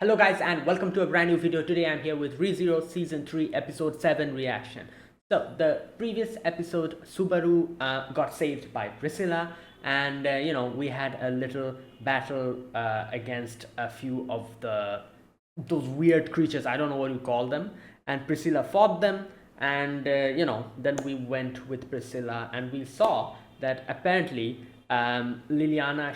Hello guys and welcome to a brand new video. Today I'm here with ReZero Season 3 Episode 7 reaction. So the previous episode Subaru got saved by Priscilla and we had a little battle against a few of those weird creatures. I don't know what you call them, and Priscilla fought them, and then we went with Priscilla and we saw that apparently Liliana,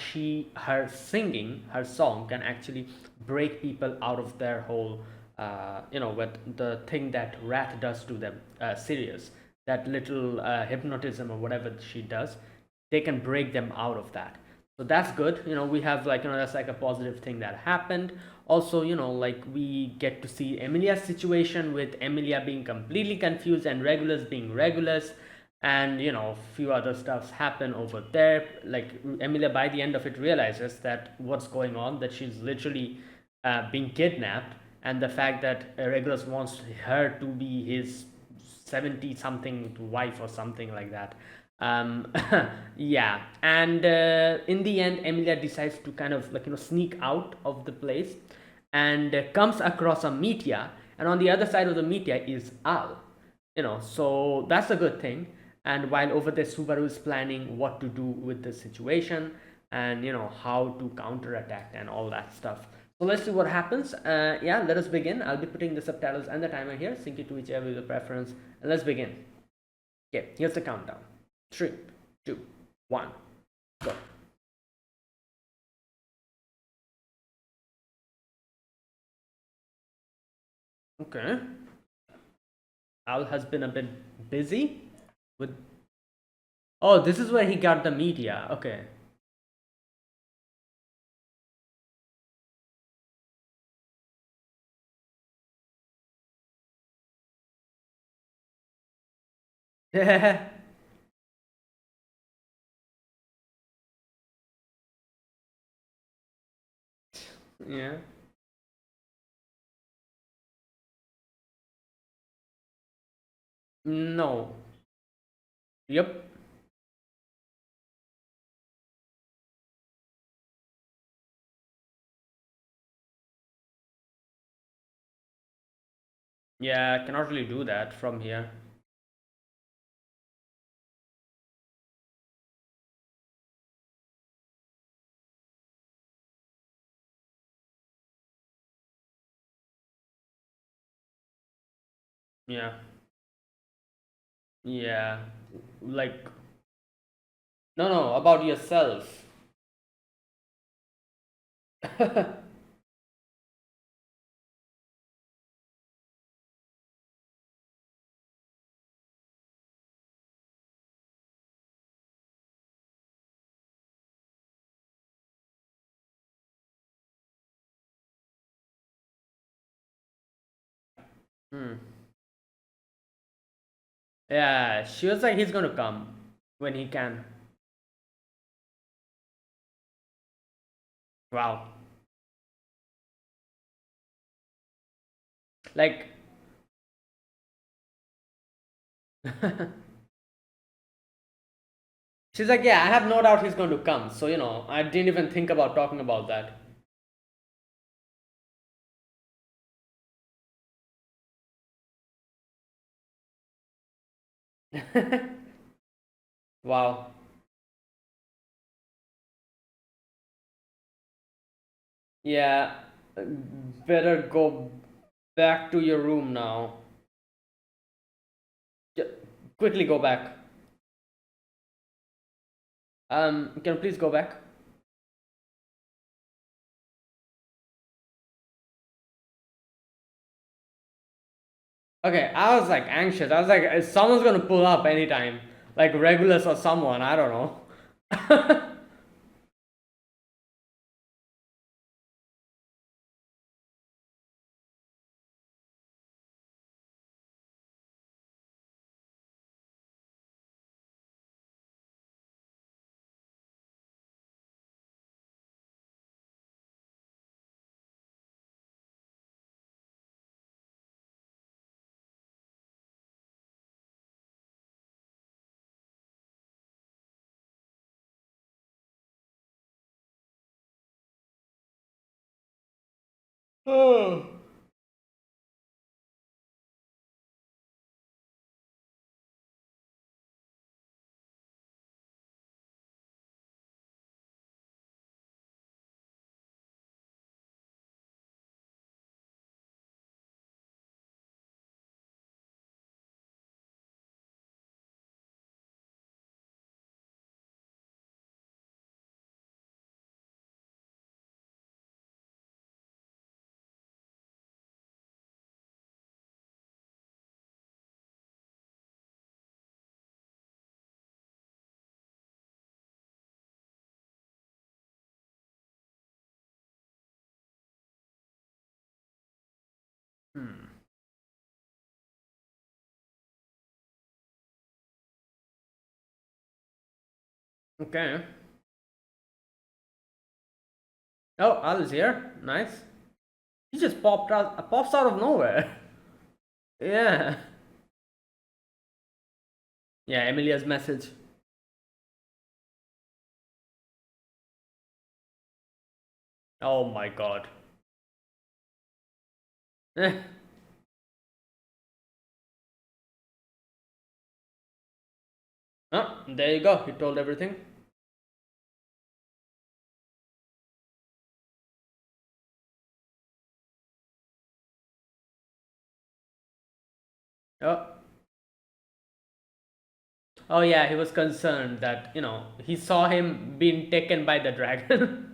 her singing, her song can actually break people out of their whole, with the thing that Wrath does to them, Sirius, that little hypnotism or whatever she does, they can break them out of that. So that's good. We have that's like a positive thing that happened. Also, we get to see Emilia's situation with Emilia being completely confused and Regulus being Regulus, and a few other stuffs happen over there. Like Emilia by the end of it realizes that what's going on, that she's literally being kidnapped, and the fact that Regulus wants her to be his 70 something wife or something like that. um yeah, and in the end Emilia decides to kind of sneak out of the place, and comes across a Metia, and on the other side of the Metia is Al. So that's a good thing. And while over there Subaru is planning what to do with the situation, and how to counterattack and all that stuff. So let's see what happens. Yeah, let us begin. I'll be putting the subtitles and the timer here, sync it to whichever is your preference, and let's begin. Okay, here's the countdown. 3, 2, 1, go. Okay, Al has been a bit busy with. Oh, this is where he got the media. Okay. Yeah. No. Yep. Yeah, I cannot really do that from here. Yeah. Yeah. Like, no, no, about yourself. Hmm. Yeah, she was like, he's gonna come when he can. Wow. Like, she's like, yeah, I have no doubt he's going to come. So, I didn't even think about talking about that. Wow. Yeah, better go back to your room now. Ju- Quickly go back. Can you please go back? Okay, I was like anxious. I was like, someone's gonna pull up anytime. Like Regulus or someone, I don't know. Oh. Hmm. Okay. Oh, Al is here. Nice. He just pops out of nowhere. Yeah. Yeah, Emilia's message. Oh my god. Eh. Oh, there you go. He told everything. Oh. Oh yeah, he was concerned that, he saw him being taken by the dragon.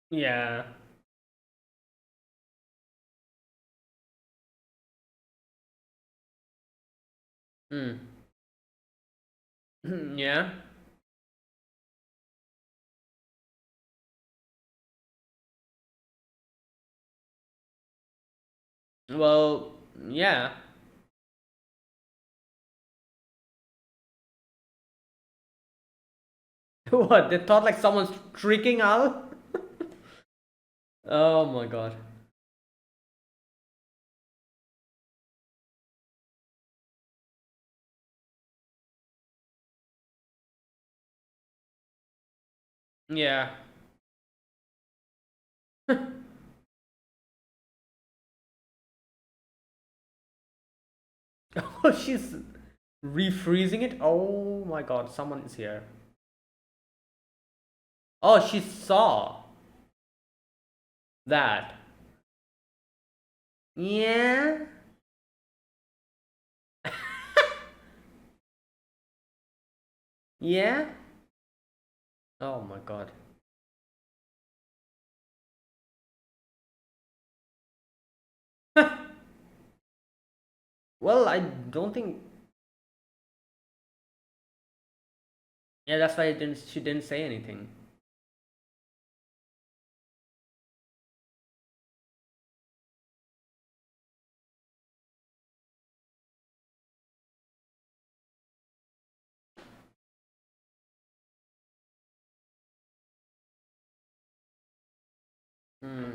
Yeah. Hmm. Yeah. Well, yeah. What? They thought like someone's tricking Al? Oh my god. Yeah. Oh, she's refreezing it? Oh my god, someone is here. Oh, she saw that. Yeah. Yeah. Oh my god. Well, I don't think. Yeah, that's why she didn't say anything. Hmm.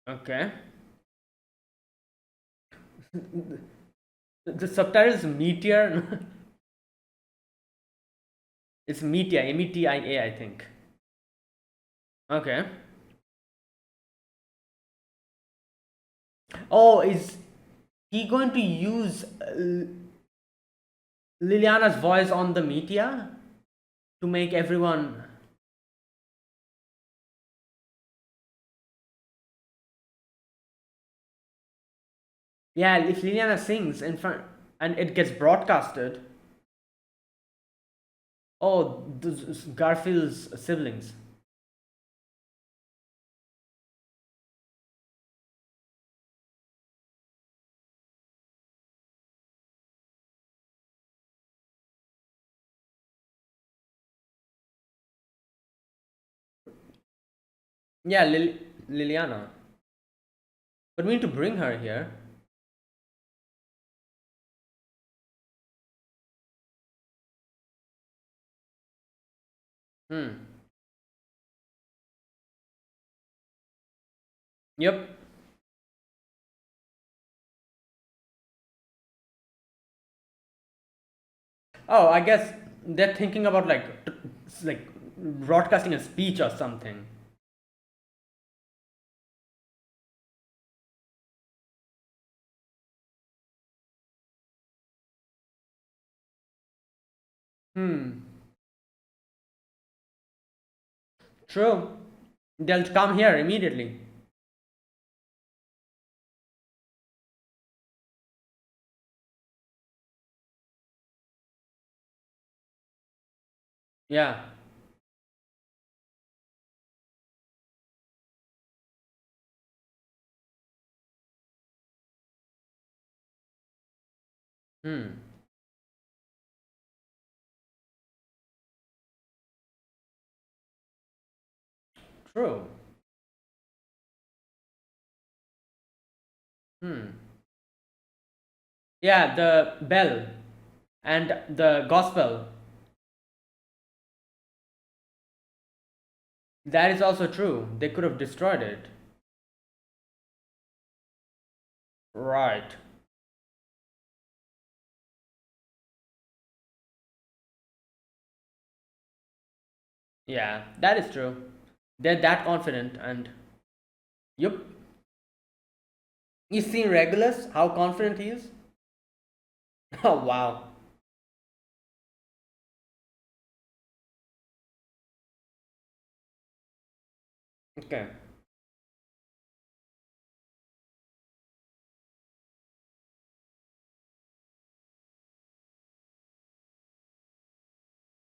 Okay. The subtitle is Meteor. It's Metia, Metia, I think. Okay. Oh, is he going to use Liliana's voice on the Metia to make everyone? Yeah, if Liliana sings in front and it gets broadcasted. Oh, Garfield's siblings. Yeah, Liliana. But we need to bring her here. Hmm. Yep. Oh, I guess they're thinking about like broadcasting a speech or something. Hmm. True. They'll come here immediately. Yeah. Hmm. True. Hmm. Yeah, the bell and the gospel. That is also true. They could have destroyed it. Right. Yeah, that is true. They're that confident and yep. You seen Regulus? How confident he is? Oh wow. Okay.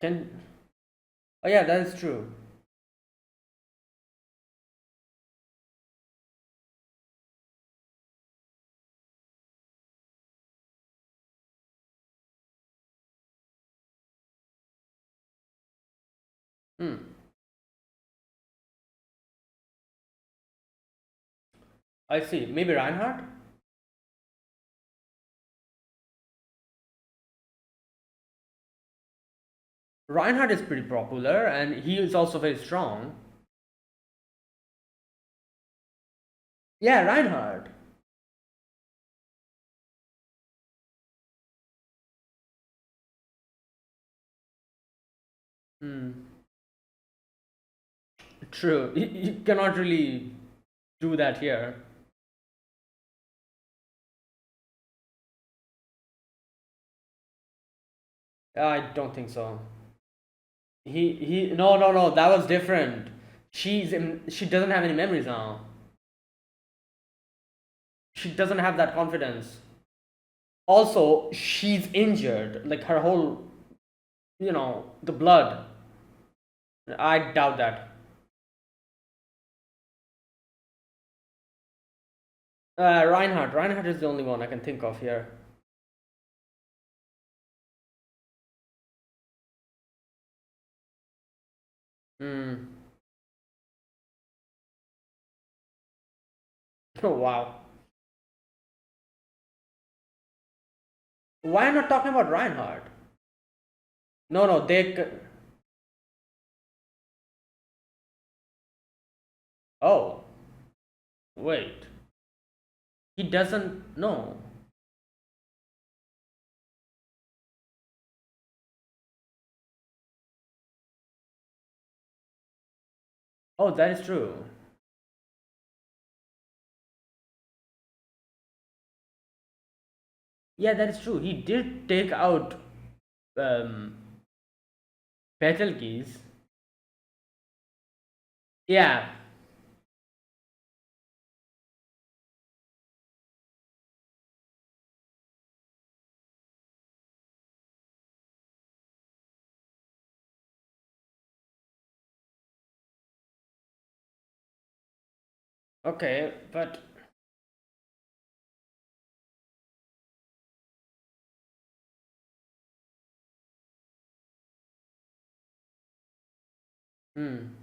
Can oh yeah, that is true. Hmm. I see. Maybe Reinhardt? Reinhardt is pretty popular and he is also very strong. Yeah, Reinhardt. Hmm. True. You cannot really do that here. I don't think so. He no, that was different. She doesn't have any memories now. She doesn't have that confidence. Also, she's injured. Like her whole, the blood. I doubt that. Reinhardt. Reinhardt is the only one I can think of here. Hmm. Oh wow. Why not talking about Reinhardt? No, no, Oh, wait. He doesn't know. Oh, that is true. Yeah, that is true. He did take out um, Betelgeuse. Yeah. Okay, but hmm.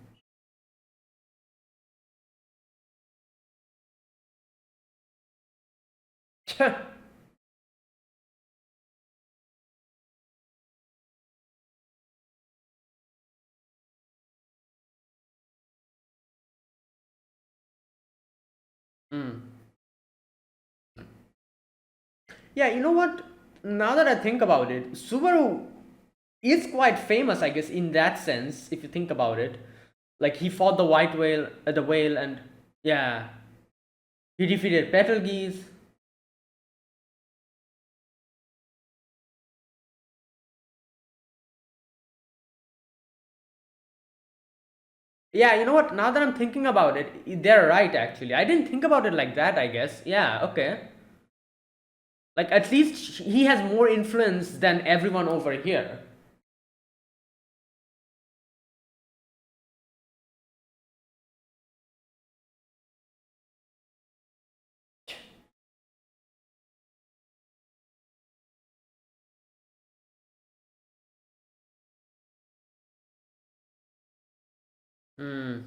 Mm. Yeah, you know what? Now that I think about it, Subaru is quite famous, I guess, in that sense. If you think about it, like he fought the white whale, the whale, and yeah, he defeated Betelgeuse. Yeah, you know what? Now that I'm thinking about it, they're right. Actually, I didn't think about it like that. I guess. Yeah. Okay. Like at least he has more influence than everyone over here. Hmm.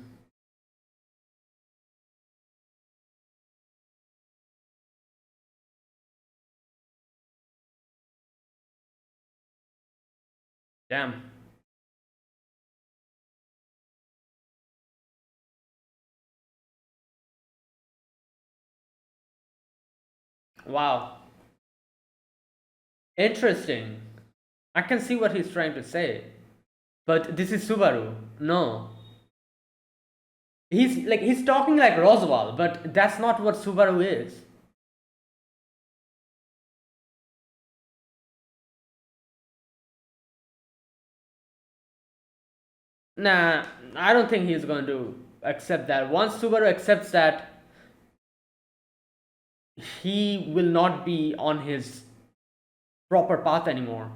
Damn. Wow. Interesting. I can see what he's trying to say. But this is Subaru. No. He's talking like Roswell, but that's not what Subaru is. Nah, I don't think he's going to accept that. Once Subaru accepts that, he will not be on his proper path anymore.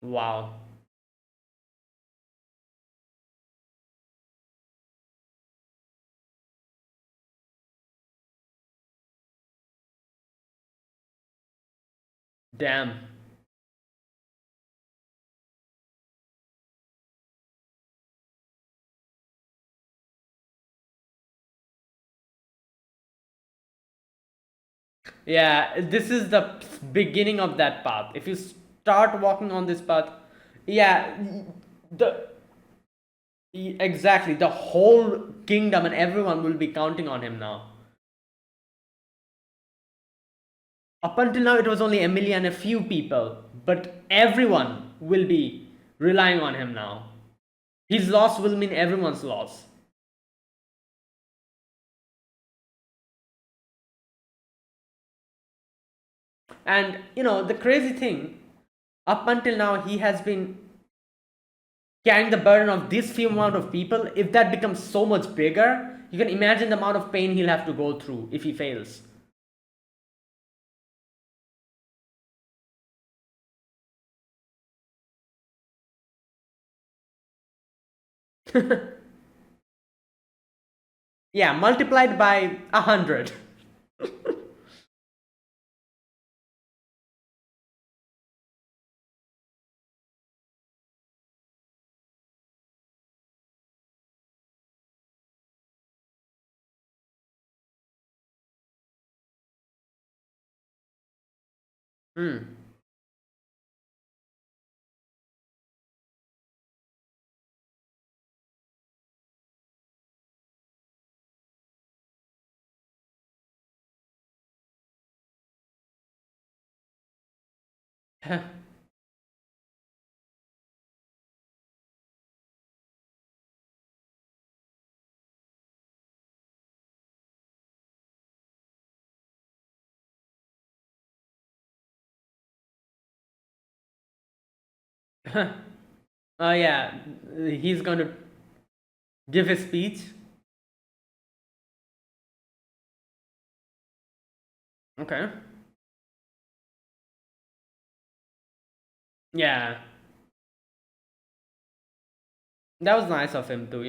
Wow. Damn. Yeah, this is the beginning of that path. If you start walking on this path, yeah, the exactly the whole kingdom and everyone will be counting on him now. Up until now, it was only Emilia and a few people, but everyone will be relying on him now. His loss will mean everyone's loss. And the crazy thing, up until now, he has been carrying the burden of this few amount of people. If that becomes so much bigger, you can imagine the amount of pain he'll have to go through if he fails. Yeah, multiplied by 100. Hmm. Oh yeah, he's going to give his speech. Okay. Yeah, that was nice of him too.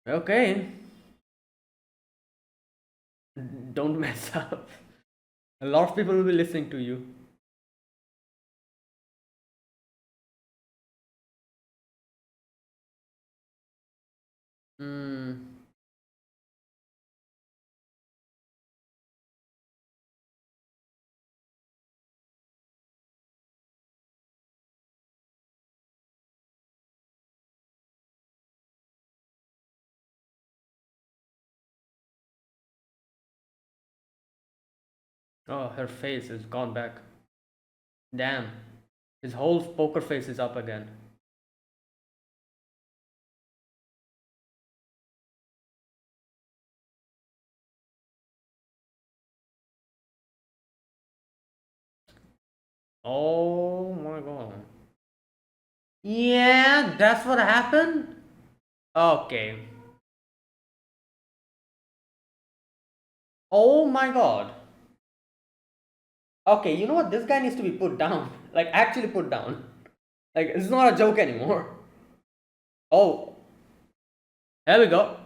Okay, don't mess up. A lot of people will be listening to you. Hmm. Oh, her face is gone back. Damn. His whole poker face is up again. Oh my god. Yeah, that's what happened? Okay. Oh my god. Okay, you know what? This guy needs to be put down. Like, actually put down. Like, it's not a joke anymore. Oh, here we go.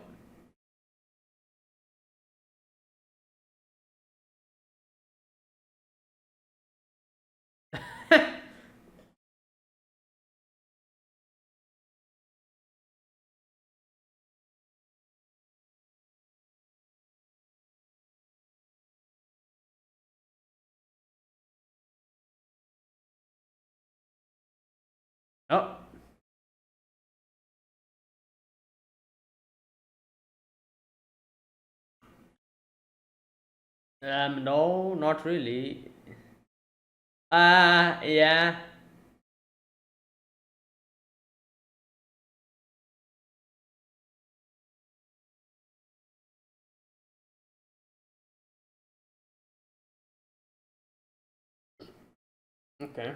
Oh, no, not really. Yeah. Okay.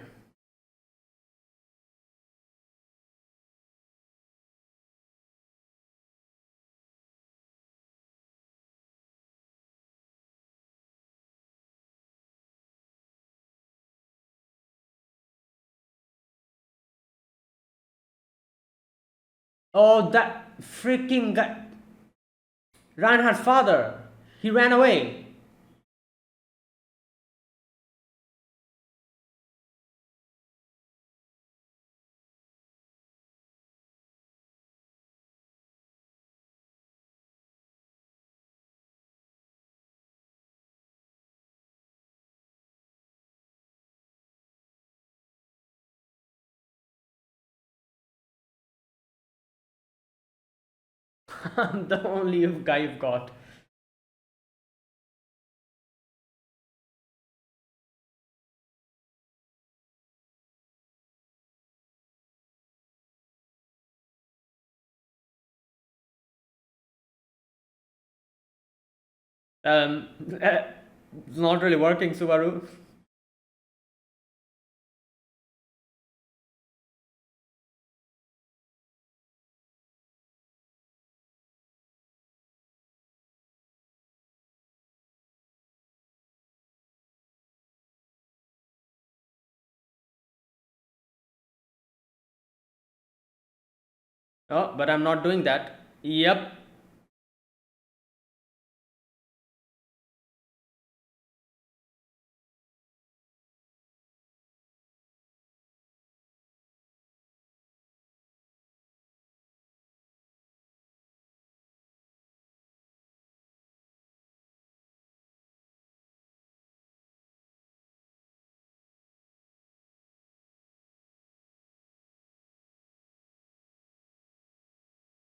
Oh, that freaking guy. Reinhardt's father. He ran away. I'm the only guy you've got. Um, it's not really working, Subaru. Oh, but I'm not doing that. Yep.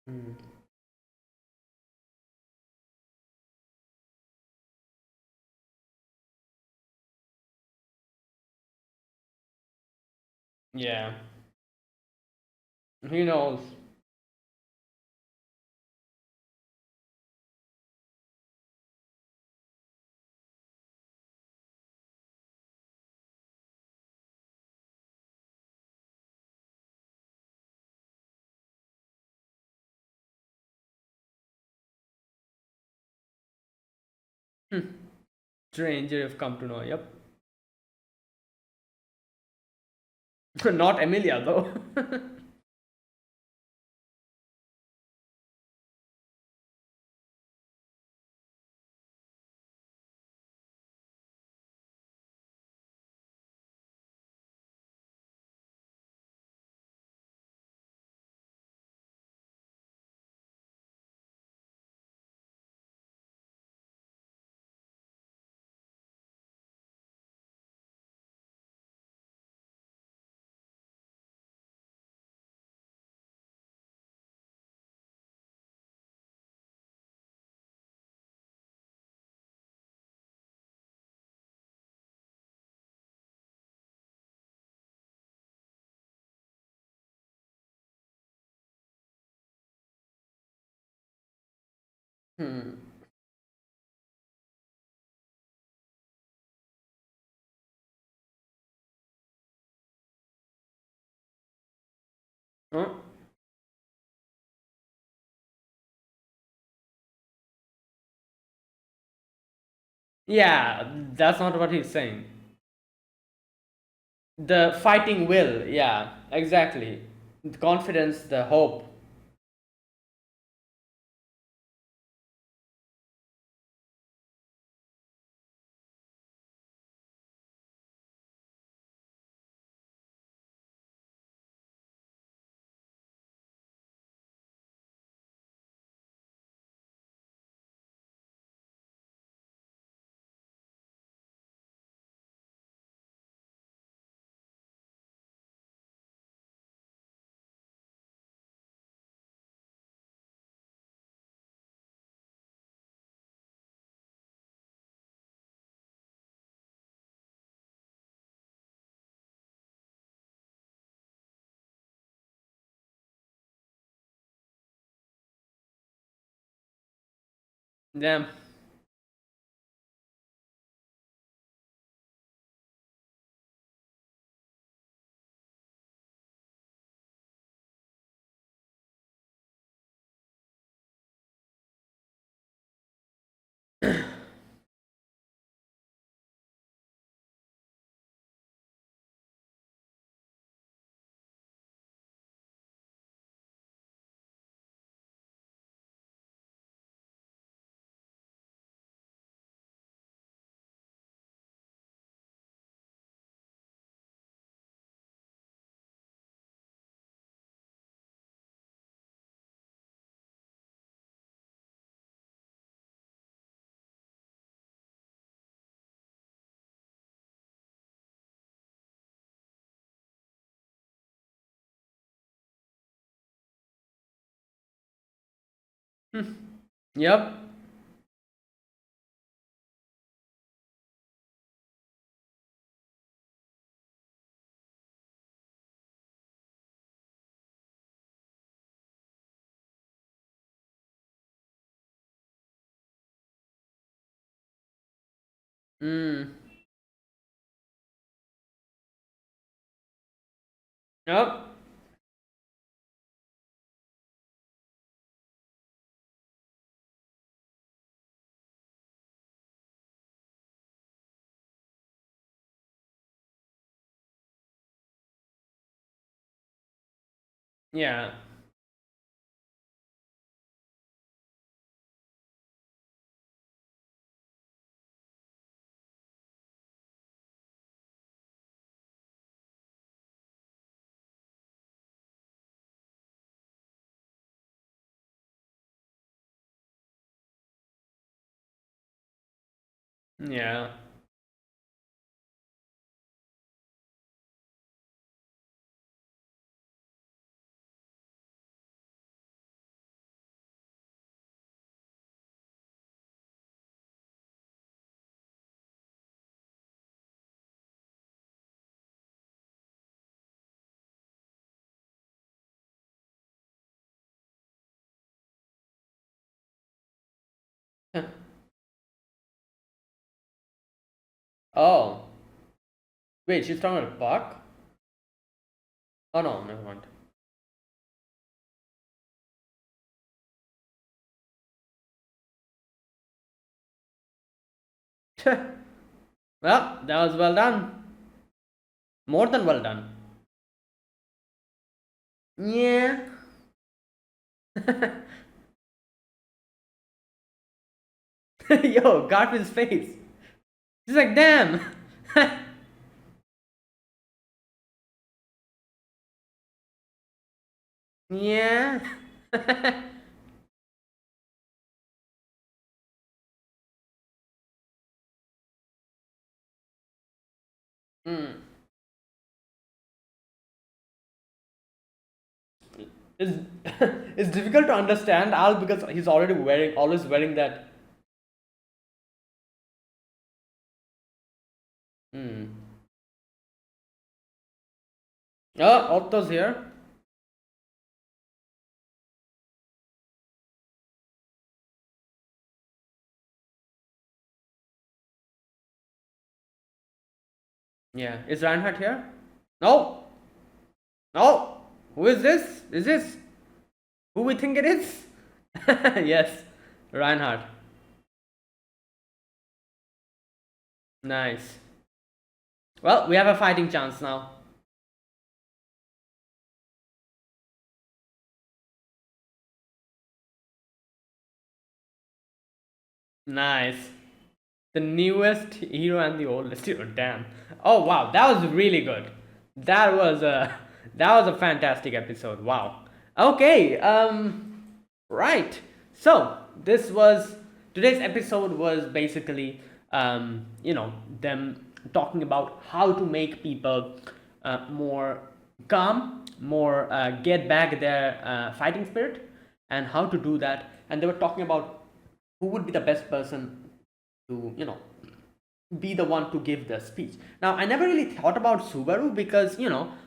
Hmm. Yeah. He knows. Stranger you've come to know. Yep. Not Emilia though. Hmm. Huh? Yeah, that's not what he's saying. The fighting will, yeah, exactly. The confidence, the hope. Damn. Yep. Mm. Yep. Yeah. Yeah. Oh. Wait, she's talking about Buck? Oh no, never mind. Well, that was well done. More than well done. Yeah. Yo, Garfield's face. He's like, damn. Yeah. Hmm. It's, it's difficult to understand Al because he's already wearing, always wearing that. Hmm. Oh, Otto's here. Yeah, is Reinhardt here? No, no. Who is this? Is this who we think it is? Yes, Reinhardt. Nice. Well, we have a fighting chance now. Nice. The newest hero and the oldest hero. Damn. Oh wow, that was really good. That was a that was a fantastic episode. Wow. Okay. Right. So this was today's episode was basically them talking about how to make people more calm, more get back their fighting spirit, and how to do that. And they were talking about who would be the best person to be the one to give the speech. Now I never really thought about Subaru because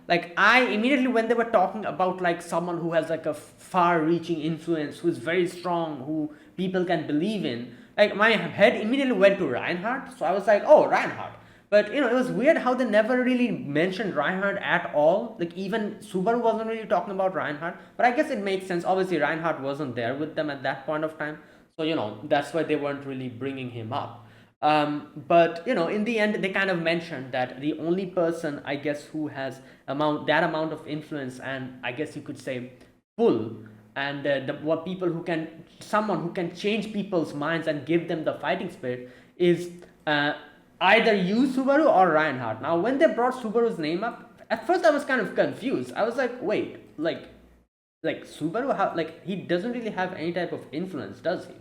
like I immediately when they were talking about like someone who has like a far reaching influence, who's very strong, who people can believe in, like my head immediately went to Reinhardt. So I was like, oh, Reinhardt. But it was weird how they never really mentioned Reinhardt at all. Like even Subaru wasn't really talking about Reinhardt. But I guess it makes sense. Obviously Reinhardt wasn't there with them at that point of time, so that's why they weren't really bringing him up. But in the end, they kind of mentioned that the only person, I guess, who has that amount of influence, and I guess you could say pull, and what people who can, someone who can change people's minds and give them the fighting spirit is either you, Subaru, or Reinhardt. Now, when they brought Subaru's name up, at first I was kind of confused. I was like, wait, like Subaru, how, like he doesn't really have any type of influence, does he?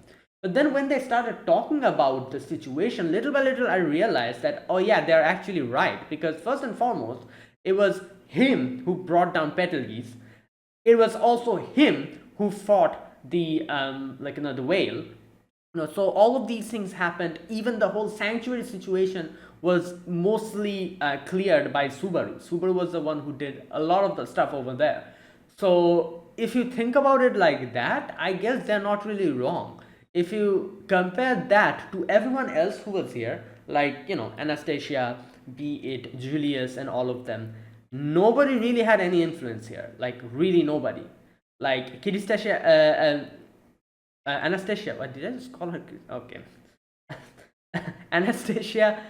But then when they started talking about the situation, little by little, I realized that, oh yeah, they're actually right. Because first and foremost, it was him who brought down Betelgeuse. It was also him who fought the the whale. So all of these things happened. Even the whole sanctuary situation was mostly cleared by Subaru. Subaru was the one who did a lot of the stuff over there. So if you think about it like that, I guess they're not really wrong. If you compare that to everyone else who was here, like Anastasia, be it Julius, and all of them, nobody really had any influence here. Like really nobody. Like Kidistasia, Anastasia. What did I just call her? Okay. Anastasia,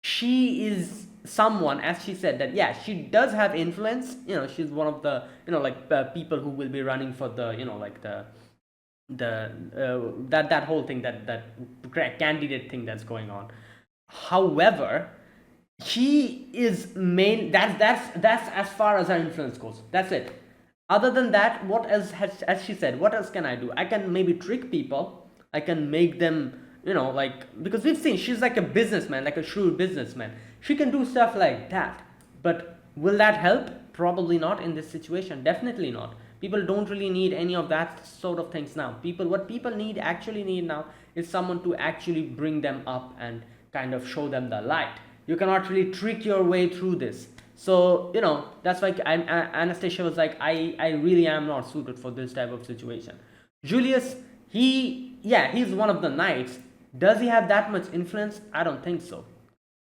she is someone, as she said, that yeah, she does have influence. She's one of the people who will be running for the that whole thing, that candidate thing that's going on. However, he is main. That's as far as her influence goes. That's it. Other than that, what else has, as she said, what else can I do? I can maybe trick people. I can make them, because we've seen she's like a businessman, like a shrewd businessman. She can do stuff like that. But will that help? Probably not in this situation. Definitely not. People don't really need any of that sort of things now. What people actually need now is someone to actually bring them up and kind of show them the light. You cannot really trick your way through this. So that's why Anastasia was like, I really am not suited for this type of situation. Julius, he's one of the knights. Does he have that much influence? I don't think so.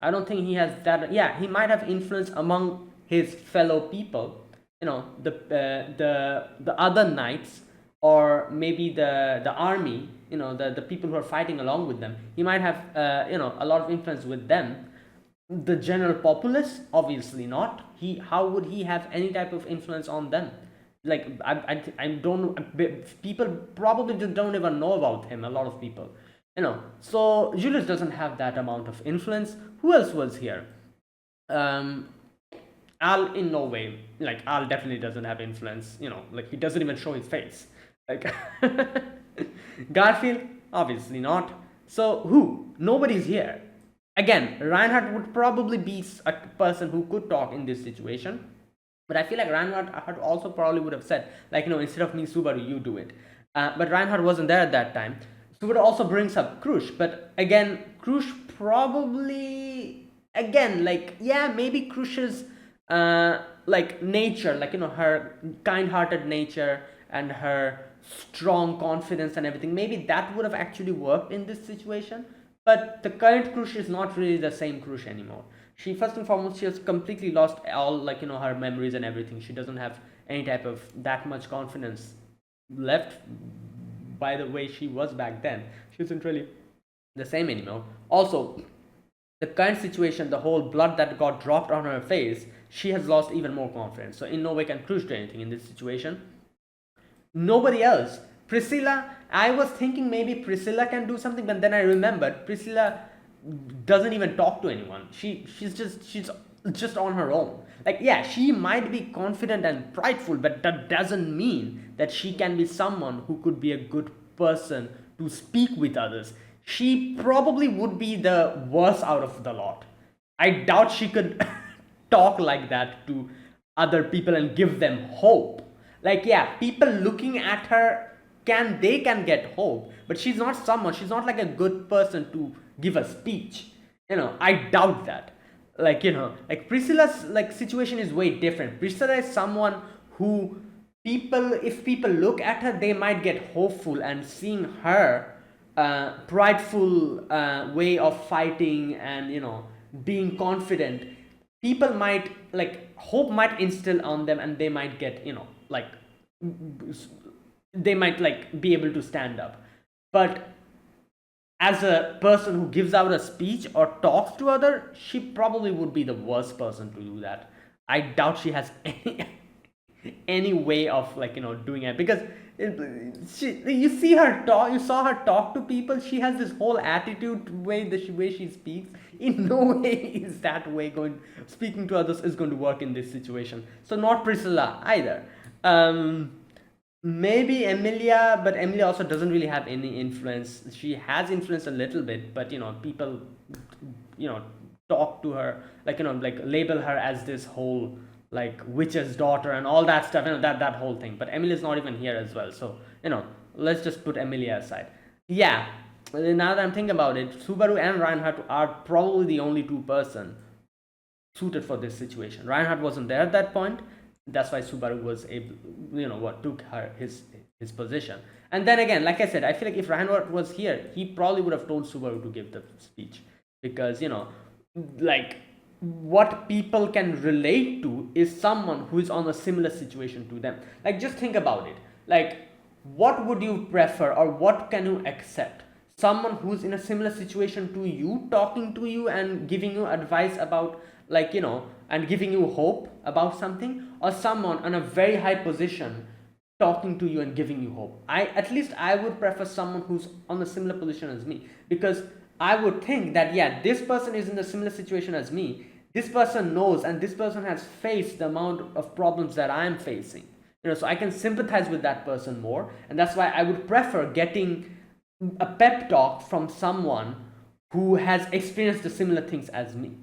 I don't think he has that. Yeah, he might have influence among his fellow people, the other knights, or maybe the army, the people who are fighting along with them. He might have a lot of influence with them. The general populace, obviously not. How would he have any type of influence on them? Like I don't, people probably just don't even know about him, a lot of people, so Julius doesn't have that amount of influence. Who else was here? Al, in no way. Like Al definitely doesn't have influence. Like he doesn't even show his face. Like Garfield, obviously not. So who? Nobody's here. Again, Reinhardt would probably be a person who could talk in this situation. But I feel like Reinhardt also probably would have said, like, instead of me, Subaru, you do it. But Reinhardt wasn't there at that time. Subaru also brings up Krush. But again, Krush probably, again, like, yeah, maybe Krush's like nature, like her kind-hearted nature and her strong confidence and everything, maybe that would have actually worked in this situation. But the current Krush is not really the same Krush anymore. She, first and foremost, she has completely lost all, like, her memories and everything. She doesn't have any type of that much confidence left by the way she was back then. She isn't really the same anymore. Also, the current situation, the whole blood that got dropped on her face, she has lost even more confidence. So in no way can Krush do anything in this situation. Nobody else. Priscilla, I was thinking maybe Priscilla can do something, but then I remembered Priscilla doesn't even talk to anyone. She's just on her own. Like, yeah, she might be confident and prideful, but that doesn't mean that she can be someone who could be a good person to speak with others. She probably would be the worst out of the lot. I doubt she could talk like that to other people and give them hope. Like, yeah, people looking at her can get hope, but she's not like a good person to give a speech. I doubt that. Like, like Priscilla's like situation is way different. Priscilla is someone who if people look at her, they might get hopeful, and seeing her prideful way of fighting and being confident, people might like hope might instill on them, and they might get like they might like be able to stand up. But as a person who gives out a speech or talks to other, she probably would be the worst person to do that. I doubt she has any way of like doing it, because you saw her talk to people. She has this whole attitude way, the way she speaks. In no way is that way speaking to others is going to work in this situation. So not Priscilla either. Maybe Emilia, but Emilia also doesn't really have any influence. She has influence a little bit, but people talk to her like like label her as this whole like witch's daughter and all that stuff, that whole thing. But Emilia's not even here as well, so let's just put Emilia aside. Yeah, now that I'm thinking about it, Subaru and Reinhardt are probably the only two person suited for this situation. Reinhardt wasn't there at that point. That's why Subaru was able, took his position. And then again, like I said, I feel like if Reinhardt was here, he probably would have told Subaru to give the speech, because like what people can relate to is someone who is on a similar situation to them. Like, just think about it. Like, what would you prefer, or what can you accept? Someone who's in a similar situation to you talking to you and giving you advice about, like, and giving you hope about something, or someone on a very high position talking to you and giving you hope? At least I would prefer someone who's on a similar position as me, because I would think that, yeah, this person is in a similar situation as me. This person knows, and this person has faced the amount of problems that I'm facing. So I can sympathize with that person more, and that's why I would prefer getting a pep talk from someone who has experienced the similar things as me.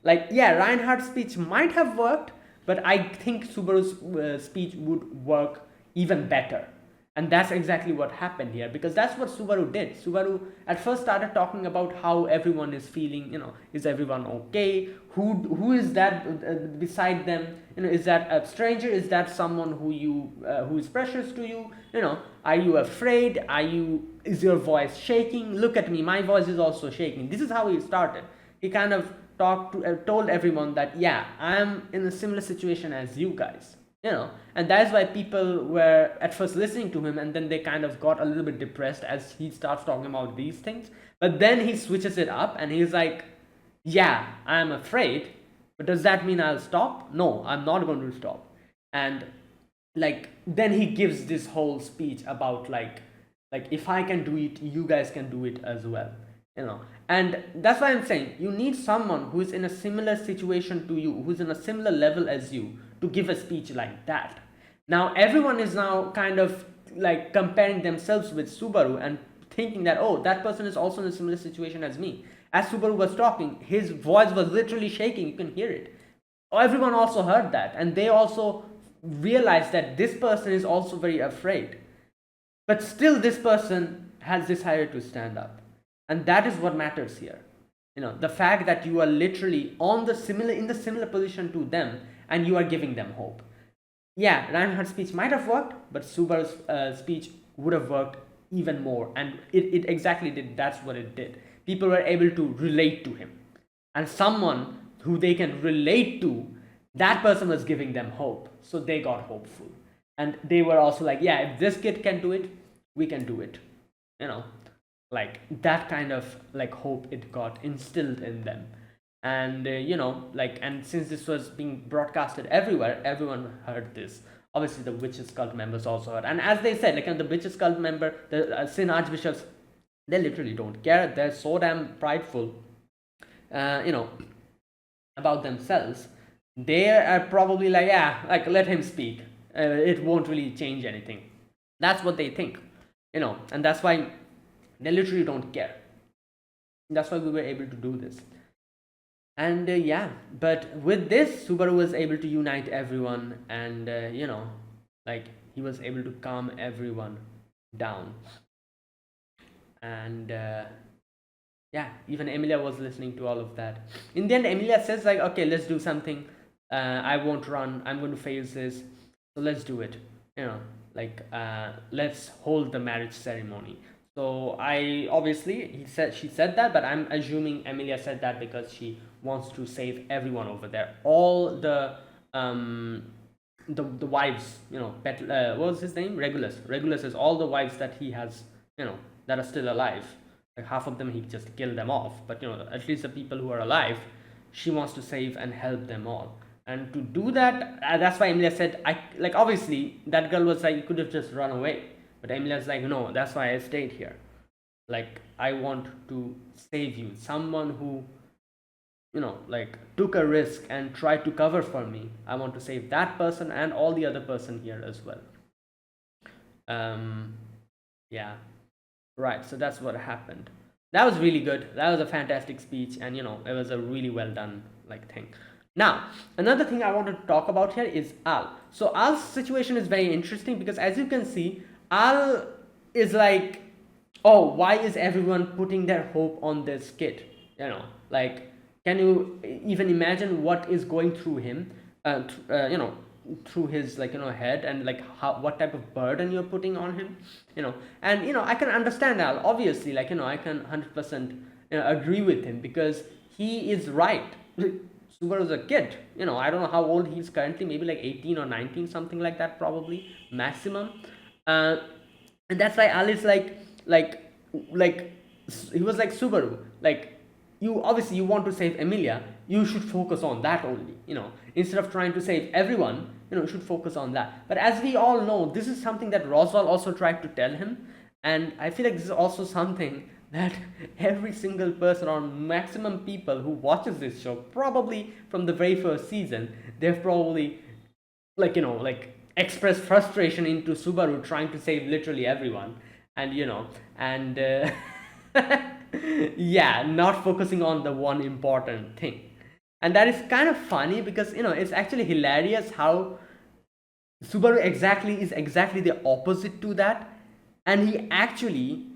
Like, yeah, Reinhardt's speech might have worked, but I think Subaru's speech would work even better. And that's exactly what happened here, because that's what Subaru did. Subaru at first started talking about how everyone is feeling, is everyone okay? Who is that beside them? Is that a stranger? Is that someone who is precious to you? Are you afraid? Is your voice shaking? Look at me, my voice is also shaking. This is how he started. He kind of told everyone that, yeah, I'm in a similar situation as you guys. And that's why people were at first listening to him, and then they kind of got a little bit depressed as he starts talking about these things. But then he switches it up and he's like, yeah, I'm afraid, but does that mean I'll stop? No, I'm not going to stop. And like, then he gives this whole speech about like if I can do it, you guys can do it as well. And that's why I'm saying you need someone who is in a similar situation to you, who's in a similar level as you, to give a speech like that. Now everyone is now kind of like comparing themselves with Subaru and thinking that, oh, that person is also in a similar situation as me. As Subaru was talking, his voice was literally shaking. You can hear it. Everyone also heard that, and they also realized that this person is also very afraid. But still, this person has decided to stand up. And that is what matters here. The fact that you are literally in the similar position to them, and you are giving them hope. Yeah, Reinhardt's speech might have worked, but Subaru's speech would have worked even more, and it exactly did. That's what it did. People were able to relate to him, and someone who they can relate to, that person was giving them hope, so they got hopeful, and they were also like, yeah, if this kid can do it, we can do it, you know, like that kind of like hope it got instilled in them. And like, and since this was being broadcasted everywhere, everyone heard this. Obviously the witches cult members also heard, and as they said, like, the witches cult member, the sin archbishops, they literally don't care. They're so damn prideful, you know, about themselves. They are probably like, yeah, like, let him speak, it won't really change anything. That's what they think, and that's why they literally don't care. That's why we were able to do this. And yeah, but with this, Subaru was able to unite everyone, and like, he was able to calm everyone down. And yeah, even Emilia was listening to all of that. In the end, Emilia says, like, okay, let's do something. I won't run, I'm going to face this, so let's do it, like, let's hold the marriage ceremony. So I obviously, she said that, but I'm assuming Emilia said that because she wants to save everyone over there, all the wives, what was his name, Regulus is all the wives that he has, that are still alive. Like, half of them he just killed them off, but at least the people who are alive, she wants to save and help them all. And to do that, that's why Emilia said, I like, obviously that girl was like, you could have just run away, but Emilia's like, no, that's why I stayed here. Like, I want to save you, someone who like, took a risk and tried to cover for me. I want to save that person and all the other person here as well. Yeah, right, so that's what happened. That was really good. That was a fantastic speech, and it was a really well done, like, thing. Now, another thing I want to talk about here is Al. So Al's situation is very interesting because, as you can see, Al is like, oh, why is everyone putting their hope on this kid? Like, can you even imagine what is going through him, through his, like, head, and like, what type of burden you're putting on him, and I can understand Al, obviously, like, I can 100% agree with him, because he is right. Subaru is a kid, I don't know how old he's currently, maybe like 18 or 19, something like that, probably maximum. And that's why Al is like he was like, Subaru, like, you obviously, you want to save Emilia, you should focus on that only, instead of trying to save everyone, you should focus on that. But as we all know, this is something that Roswaal also tried to tell him, and I feel like this is also something that every single person, or maximum people who watches this show, probably from the very first season, they've probably, like, like, expressed frustration into Subaru trying to save literally everyone, and yeah, not focusing on the one important thing. And that is kind of funny because it's actually hilarious how Subaru is exactly the opposite to that. And he actually,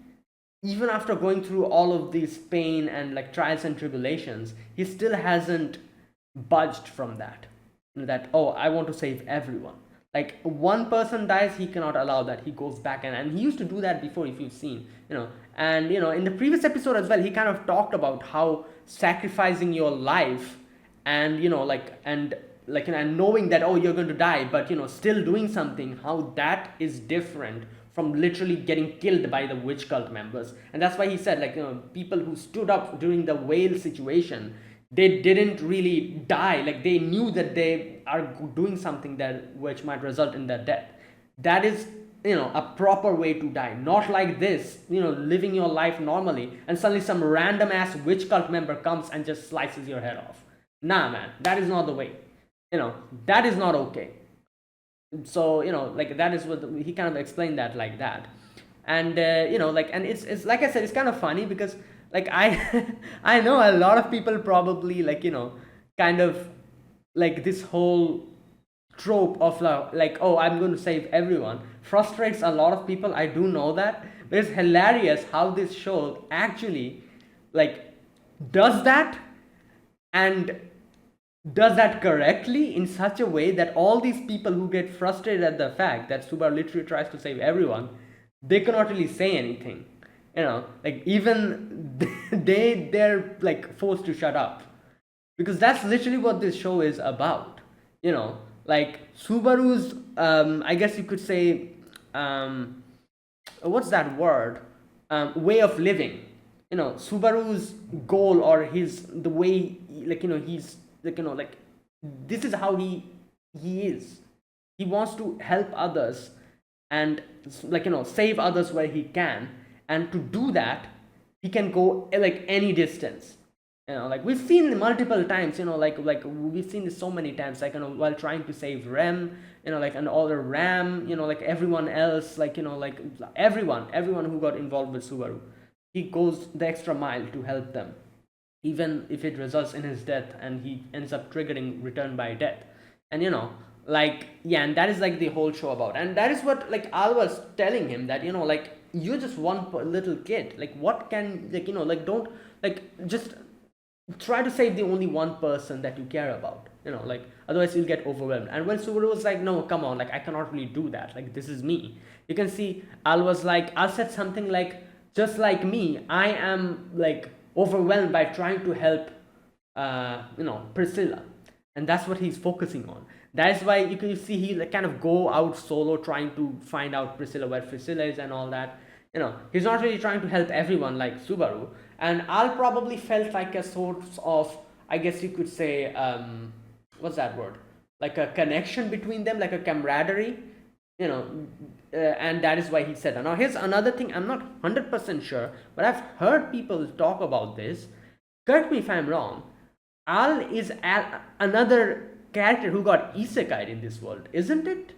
even after going through all of this pain and, like, trials and tribulations, he still hasn't budged from that. That, oh, I want to save everyone. Like, one person dies, he cannot allow that. He goes back, and he used to do that before, if you've seen, and in the previous episode as well, he kind of talked about how sacrificing your life, and and knowing that, oh, you're going to die, but still doing something, how that is different from literally getting killed by the witch cult members. And that's why he said, like, people who stood up during the whale situation, they didn't really die. Like, they knew that they are doing something that which might result in their death. That is, a proper way to die. Not like this, living your life normally, and suddenly some random ass witch cult member comes and just slices your head off. Nah, man, that is not the way. That is not okay. So like, that is what he kind of explained that like that. And like, and it's like I said, it's kind of funny because, like, I I know a lot of people probably, like, kind of, like, this whole trope of, like, oh, I'm going to save everyone, frustrates a lot of people. I do know that, but it's hilarious how this show actually, like, does that, and does that correctly in such a way that all these people who get frustrated at the fact that Subaru literally tries to save everyone, they cannot really say anything. Like even they're like forced to shut up, because that's literally what this show is about. Like Subaru's, I guess you could say, um, what's that word? Way of living. Subaru's goal, or his the way, like he's like like this is how he is. He wants to help others, and like save others where he can, and to do that he can go like any distance. Like we've seen multiple times, like we've seen this so many times, like while trying to save Rem, like and all the Ram, like everyone else, like like everyone who got involved with Subaru, he goes the extra mile to help them, even if it results in his death and he ends up triggering return by death. And like, yeah, and that is like the whole show about. And that is what like Al was telling him, that like you're just one little kid, like what can, like like don't, like just try to save the only one person that you care about, like otherwise you'll get overwhelmed. And when Subaru was like, no, come on, like I cannot really do that, like this is me, you can see Al said something like, just like me, I am like overwhelmed by trying to help Priscilla. And that's what he's focusing on. That's why you can see he like kind of go out solo trying to find out where Priscilla is and all that. He's not really trying to help everyone like Subaru. And Al probably felt like a sort of, I guess you could say, what's that word, like a connection between them, like a camaraderie, and that is why he said that. Now here's another thing, I'm not 100% sure, but I've heard people talk about this, correct me if I'm wrong. Al is another character who got isekai'd in this world, isn't it?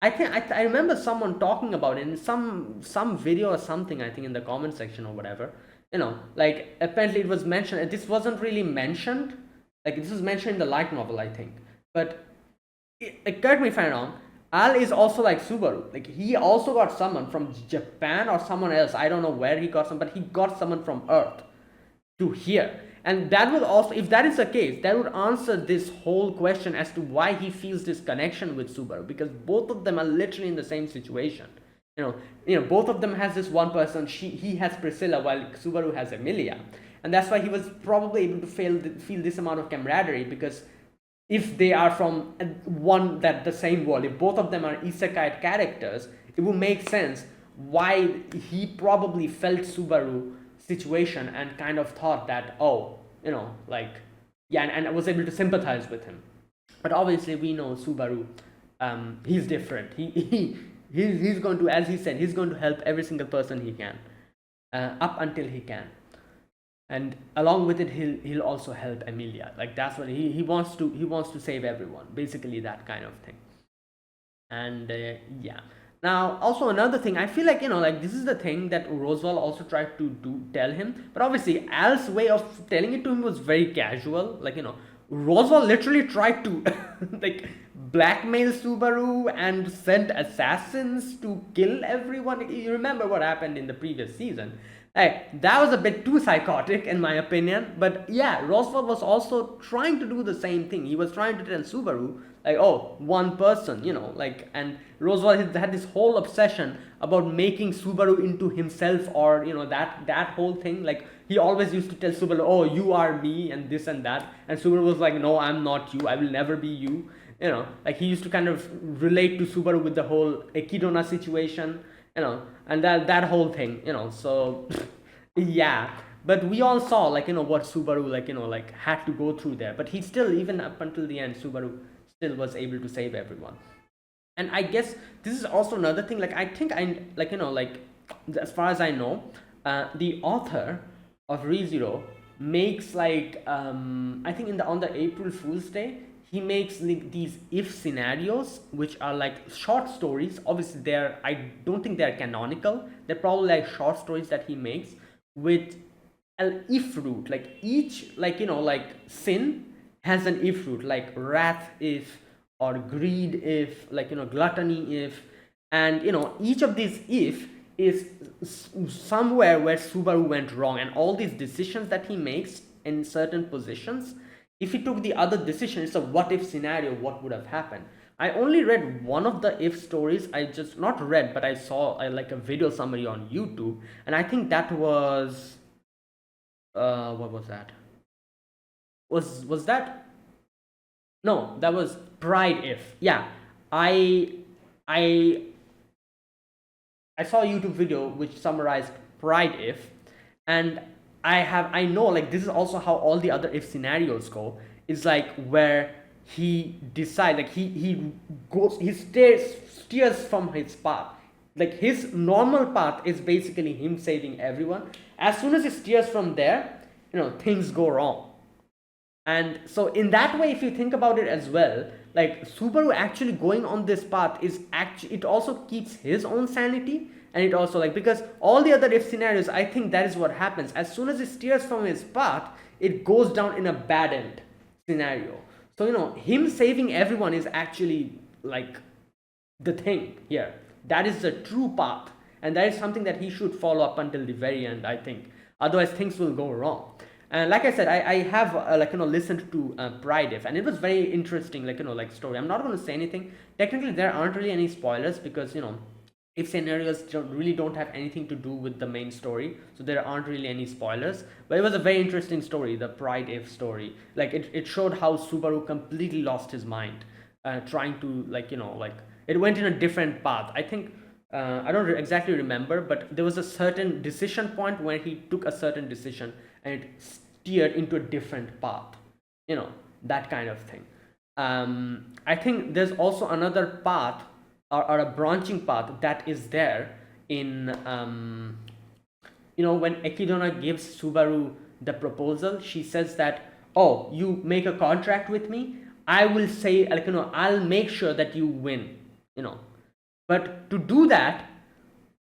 I think I remember someone talking about it in some video or something, I think in the comment section or whatever. Like apparently it was mentioned. This wasn't really mentioned. Like this was mentioned in the light novel, I think. But correct me if I'm wrong. Al is also like Subaru. Like he also got summoned from Japan or someone else. I don't know where he got summoned, but he got summoned from Earth to here. And that would also, if that is the case, that would answer this whole question as to why he feels this connection with Subaru, because both of them are literally in the same situation. Both of them has this one person. He has Priscilla while Subaru has Emilia, and that's why he was probably able to feel this amount of camaraderie, because if they are from the same world, if both of them are isekai characters, it would make sense why he probably felt Subaru situation and kind of thought that, like, yeah, and I was able to sympathize with him. But obviously we know Subaru, he's different. He's going to, as he said, he's going to help every single person he can, up until he can. And along with it, he'll also help Emilia. Like that's what he wants to save everyone, basically that kind of thing. And yeah. Now, also another thing, I feel like, like this is the thing that Roswaal also tried to tell him. But obviously, Al's way of telling it to him was very casual. Like, Roswaal literally tried to, like, blackmail Subaru and send assassins to kill everyone. You remember what happened in the previous season. Like, that was a bit too psychotic in my opinion. But yeah, Roswaal was also trying to do the same thing. He was trying to tell Subaru, like, oh, one person, like, and Roswaal had this whole obsession about making Subaru into himself, or that whole thing. Like he always used to tell Subaru, oh, you are me and this and that, and Subaru was like, no, I'm not you, I will never be you. Like he used to kind of relate to Subaru with the whole Echidna situation, and that whole thing, so yeah. But we all saw, like, what Subaru, like, like had to go through there, but he still, even up until the end, Subaru still was able to save everyone. And I guess this is also another thing, like I think like like as far as I know, the author of ReZero makes like I think on the April Fool's Day, he makes like these if scenarios, which are like short stories. Obviously I don't think they're canonical, they're probably like short stories that he makes with an if root. Like each, like like sin has an if root, like wrath if, or greed if, like gluttony if, and each of these if is somewhere where Subaru went wrong, and all these decisions that he makes in certain positions, if he took the other decision, it's a what if scenario, what would have happened. I only read one of the if stories. I just not read, but I saw like a video summary on YouTube, and I think that was what was that? Was that no? That was Pride If. Yeah, I I I saw a YouTube video which summarized Pride If, and I know like this is also how all the other if scenarios go. Is like where he decide like he goes he steers from his path. Like his normal path is basically him saving everyone. As soon as he steers from there, things go wrong. And so in that way, if you think about it as well, like Subaru actually going on this path is actually, it also keeps his own sanity. And it also like, because all the other if scenarios, I think that is what happens. As soon as he steers from his path, it goes down in a bad end scenario. So him saving everyone is actually like the thing here. That is the true path, and that is something that he should follow up until the very end, I think. Otherwise things will go wrong. And like I said, I have listened to Pride If, and it was very interesting, like story. I'm not going to say anything. Technically there aren't really any spoilers, because if scenarios really don't have anything to do with the main story, so there aren't really any spoilers. But it was a very interesting story, the Pride If story. Like it showed how Subaru completely lost his mind, trying to it went in a different path. I think I don't exactly remember, but there was a certain decision point where he took a certain decision and it steered into a different path, that kind of thing. I think there's also another path, or a branching path that is there in when Ekidona gives Subaru the proposal. She says that, oh, you make a contract with me, I will say I'll make sure that you win, but to do that,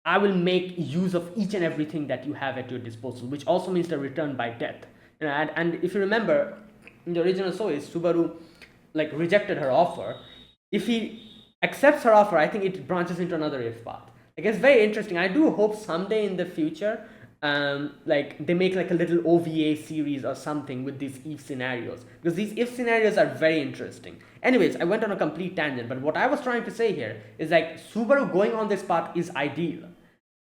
I will make use of each and everything that you have at your disposal, which also means the return by death. And if you remember, in the original story, Subaru rejected her offer. If he accepts her offer, I think it branches into another if path. It's very interesting. I do hope someday in the future, they make a little OVA series or something with these if scenarios, because these if scenarios are very interesting. Anyways, I went on a complete tangent, but what I was trying to say here is Subaru going on this path is ideal.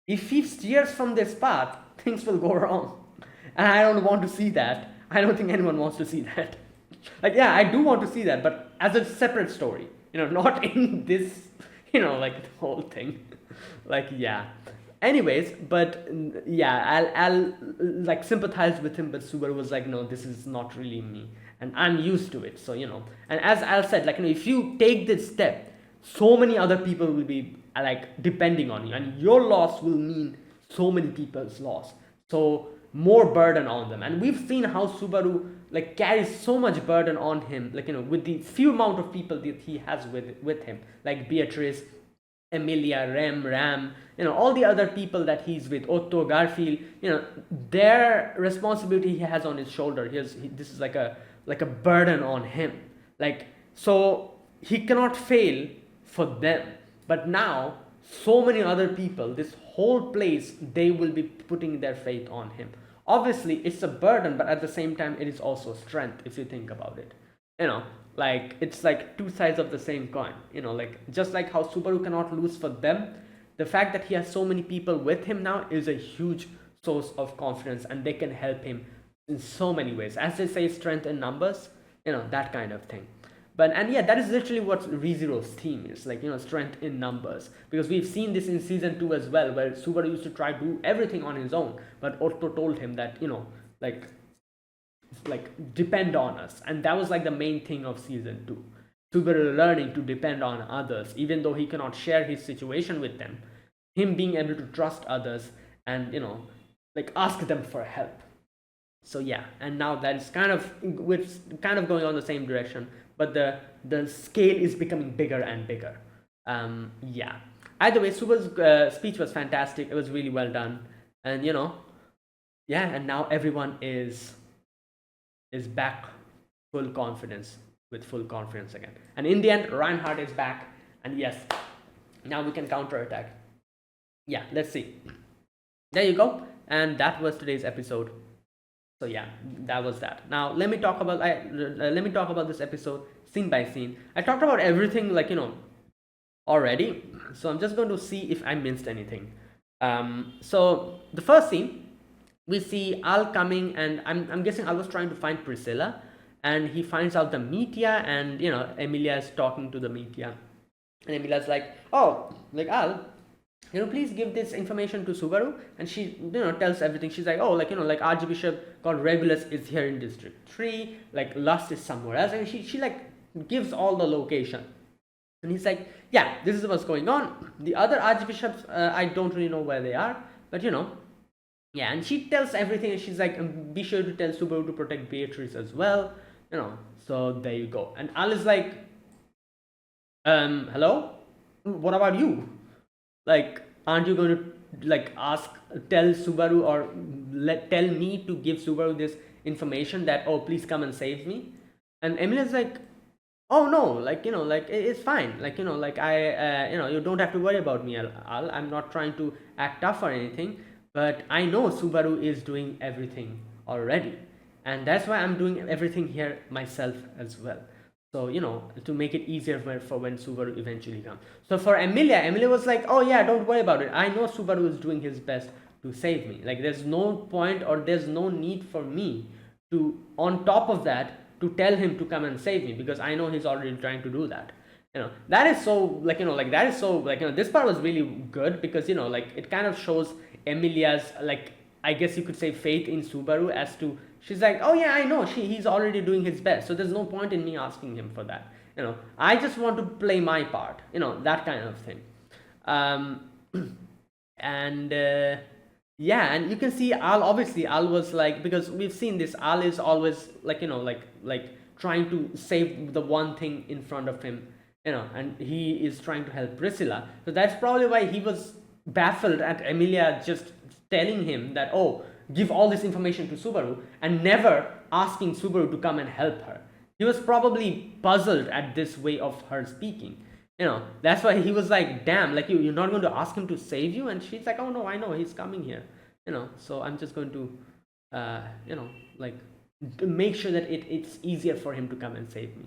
If he steers from this path, things will go wrong, and I don't want to see that. I don't think anyone wants to see that. Yeah, I do want to see that, but as a separate story, not in this, the whole thing. Yeah. Anyways, but yeah, I'll sympathize with him, but Subaru was like, no, this is not really me, and I'm used to it. So and as Al said, if you take this step, so many other people will be depending on you, and your loss will mean so many people's loss. So more burden on them, and we've seen how Subaru carries so much burden on him, with the few amount of people that he has with him, like Beatrice, Emilia, Ram, all the other people that he's with, Otto, Garfield, their responsibility he has on his shoulder. This is like a burden on him. So he cannot fail for them. But now, so many other people, this whole place, they will be putting their faith on him. Obviously, it's a burden, but at the same time, it is also strength, if you think about it. It's two sides of the same coin. Just like how Subaru cannot lose for them, the fact that he has so many people with him now is a huge source of confidence, and they can help him in so many ways. As they say, strength in numbers, that kind of thing. And yeah, that is literally what ReZero's theme is, strength in numbers. Because we've seen this in season 2 as well, where Subaru used to try to do everything on his own, but Otto told him that, depend on us. And that was the main thing of season 2. Subaru learning to depend on others, even though he cannot share his situation with them. Him being able to trust others and, ask them for help. So yeah, and now that is kind of going on the same direction, but the scale is becoming bigger and bigger. Yeah. Either way, Subaru's speech was fantastic. It was really well done, and yeah, and now everyone is back with full confidence again. And in the end, Reinhardt is back, and yes, now we can counterattack. Yeah, let's see. There you go, and that was today's episode. So yeah, that was that. Now let me talk about this episode scene by scene. I talked about everything, like, already, so I'm just going to see if I missed anything. So the first scene, we see Al coming, and I'm guessing Al was trying to find Priscilla, and he finds out the media, and Emilia is talking to the media, and Emilia's like, oh, like, Al, please give this information to Subaru. And she tells everything. She's like, oh, like, like, Archbishop called Regulus is here in District 3, like, Lust is somewhere else, and she like gives all the location. And he's like, yeah, this is what's going on. The other archbishops, I don't really know where they are, but yeah. And she tells everything, and she's like, be sure to tell Subaru to protect Beatrice as well, so there you go. And Al is like, hello, what about you? Like, aren't you going to like tell Subaru, or tell me to give Subaru this information that, oh, please come and save me? And Emily's like, oh no, like, like, it's fine, like, like, I you don't have to worry about me, Al. I'm not trying to act tough or anything, but I know Subaru is doing everything already, and that's why I'm doing everything here myself as well. So, to make it easier for when Subaru eventually comes. So for Emilia was like, oh yeah, don't worry about it, I know Subaru is doing his best to save me. Like, there's no point, or there's no need for me to, on top of that, to tell him to come and save me, because I know he's already trying to do that. That is so, like, like, that is so, like, this part was really good, because like, it kind of shows Emilia's, like, I guess you could say, faith in Subaru, as to, she's like, oh yeah, I know, he's already doing his best, so there's no point in me asking him for that. I just want to play my part, that kind of thing. And yeah, and you can see Al, obviously Al was like, because we've seen this, Al is always like, like trying to save the one thing in front of him, and he is trying to help Priscilla. So that's probably why he was baffled at Emilia just telling him that, oh, give all this information to Subaru, and never asking Subaru to come and help her. He was probably puzzled at this way of her speaking. That's why he was like, damn, like, you're not going to ask him to save you? And she's like, oh no, I know he's coming here, so I'm just going to like, to make sure that it's easier for him to come and save me.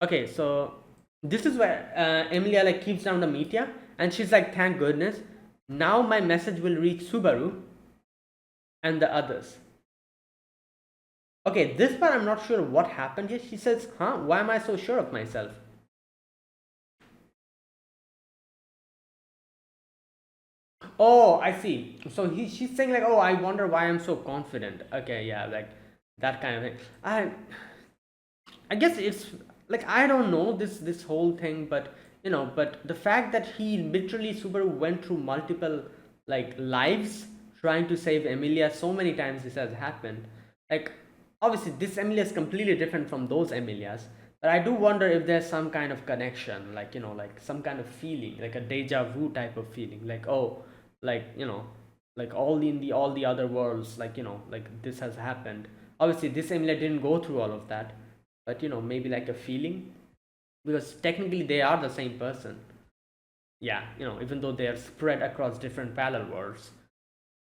Okay, so this is where Emilia like keeps down the media, and she's like, thank goodness, now my message will reach Subaru and the others. Okay, this part I'm not sure what happened here. She says, huh, why am I so sure of myself? Oh, I see. So she's saying like, oh, I wonder why I'm so confident. Okay, yeah, like that kind of thing. I guess it's like, I don't know this whole thing, but but the fact that he literally, Subaru, went through multiple like lives trying to save Emilia, so many times this has happened. Like, obviously this Emilia is completely different from those Emilias, but I do wonder if there's some kind of connection, like, like some kind of feeling, like a deja vu type of feeling, like, oh, like, like all the other worlds, like, like this has happened. Obviously this Emilia didn't go through all of that, but maybe like a feeling, because technically they are the same person. Yeah, even though they are spread across different parallel worlds.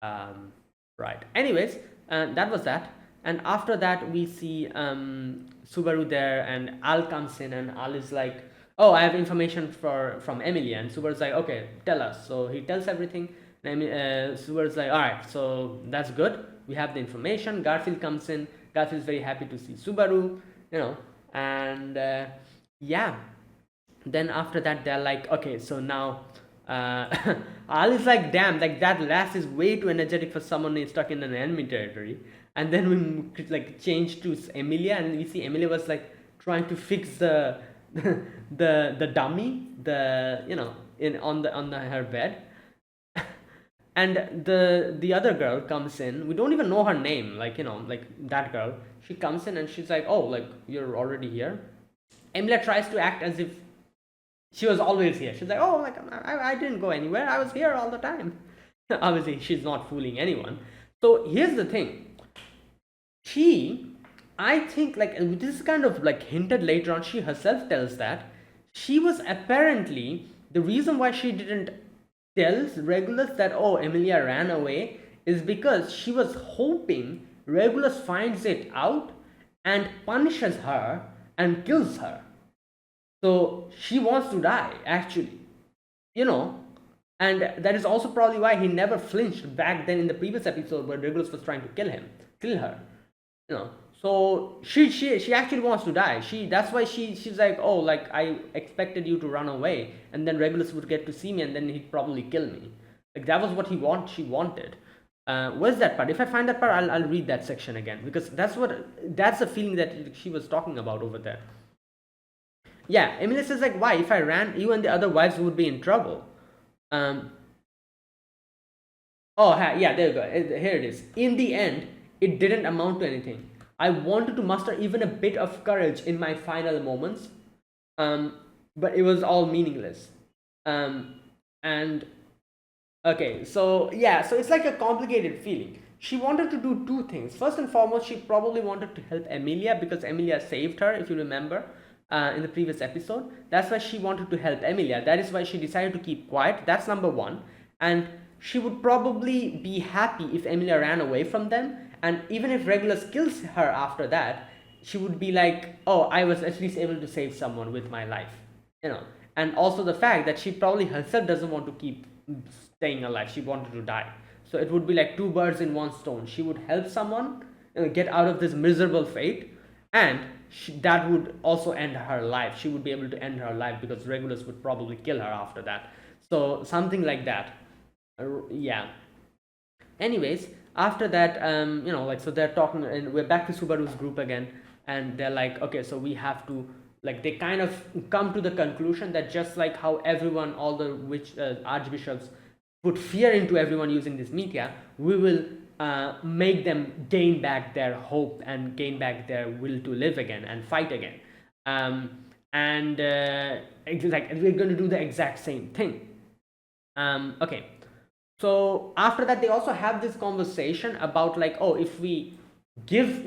Right, anyways, that was that. And after that we see Subaru there, and Al comes in, and Al is like, oh, I have information from Emilia. And Subaru's like, okay, tell us. So he tells everything, and Subaru's like, all right, so that's good, we have the information. Garfield comes in. Garfield's very happy to see Subaru, and yeah. Then after that they're like, okay, so now Al is like, damn, like that lass is way too energetic for someone who's stuck in an enemy territory. And then we like change to Emilia, and we see Emilia was like trying to fix the the dummy, the in on her bed. And the other girl comes in. We don't even know her name, like, like that girl. She comes in and she's like, oh, like, you're already here. Emilia tries to act as if she was always here. She's like, oh, like, I didn't go anywhere, I was here all the time. Obviously she's not fooling anyone. So here's the thing, I think, like, this is kind of like hinted later on, she herself tells that she was apparently the reason why she didn't tell Regulus that, oh, Emilia ran away, is because she was hoping Regulus finds it out and punishes her and kills her. So she wants to die, actually. You know, and that is also probably why he never flinched back then in the previous episode where Regulus was trying to kill her. You know, so she actually wants to die. That's why she's like, oh, like I expected you to run away, and then Regulus would get to see me, and then he'd probably kill me. Like that was what she wanted. Where's that part? If I find that part, I'll read that section again, because that's the feeling that she was talking about over there. Yeah, Emilia says like, why? If I ran, you and the other wives would be in trouble. Oh, yeah, there you go. Here it is. In the end, it didn't amount to anything. I wanted to muster even a bit of courage in my final moments, but it was all meaningless. And okay, so yeah, so it's like a complicated feeling. She wanted to do two things. First and foremost, she probably wanted to help Emilia because Emilia saved her, if you remember, in the previous episode. That's why she wanted to help Emilia. That is why she decided to keep quiet. That's number one. And she would probably be happy if Emilia ran away from them. And even if Regulus kills her after that, she would be like, oh, I was at least able to save someone with my life. You know. And also the fact that she probably herself doesn't want to keep staying alive. She wanted to die. So it would be like two birds in one stone. She would help someone get out of this miserable fate, and that would also end her life. She would be able to end her life because Regulus would probably kill her after that. So something like that. Yeah. Anyways, after that, like, so they're talking, and we're back to Subaru's group again, and they're like, okay, so we have to, like, they kind of come to the conclusion that just like how everyone, all the archbishops put fear into everyone using this media, we will make them gain back their hope and gain back their will to live again and fight again. Like we're going to do the exact same thing. Okay. So after that, they also have this conversation about like, oh, if we give,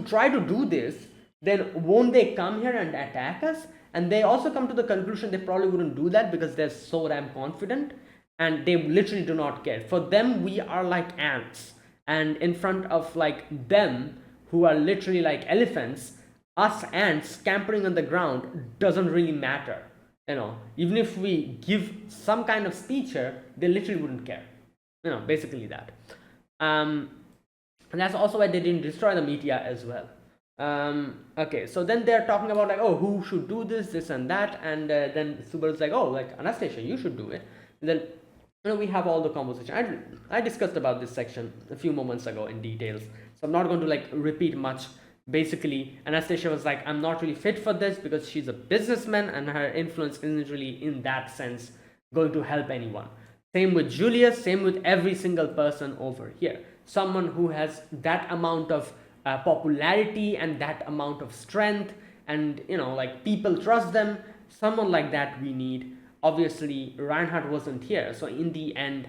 try to do this, then won't they come here and attack us? And they also come to the conclusion they probably wouldn't do that because they're so damn confident and they literally do not care. For them, we are like ants, and in front of like them, who are literally like elephants, us ants scampering on the ground doesn't really matter. Even if we give some kind of speech here, they literally wouldn't care. Basically that. And that's also why they didn't destroy the media as well. Okay, so then they're talking about like, oh, who should do this and that, and then Subaru's like, oh, like Anastasia, you should do it. And then we have all the conversation. I discussed about this section a few moments ago in details, so I'm not going to like repeat much. Basically, Anastasia was like, I'm not really fit for this because she's a businessman and her influence isn't really in that sense going to help anyone. Same with Julius, same with every single person over here. Someone who has that amount of popularity and that amount of strength, and like people trust them, someone like that we need. Obviously Reinhardt wasn't here, so in the end,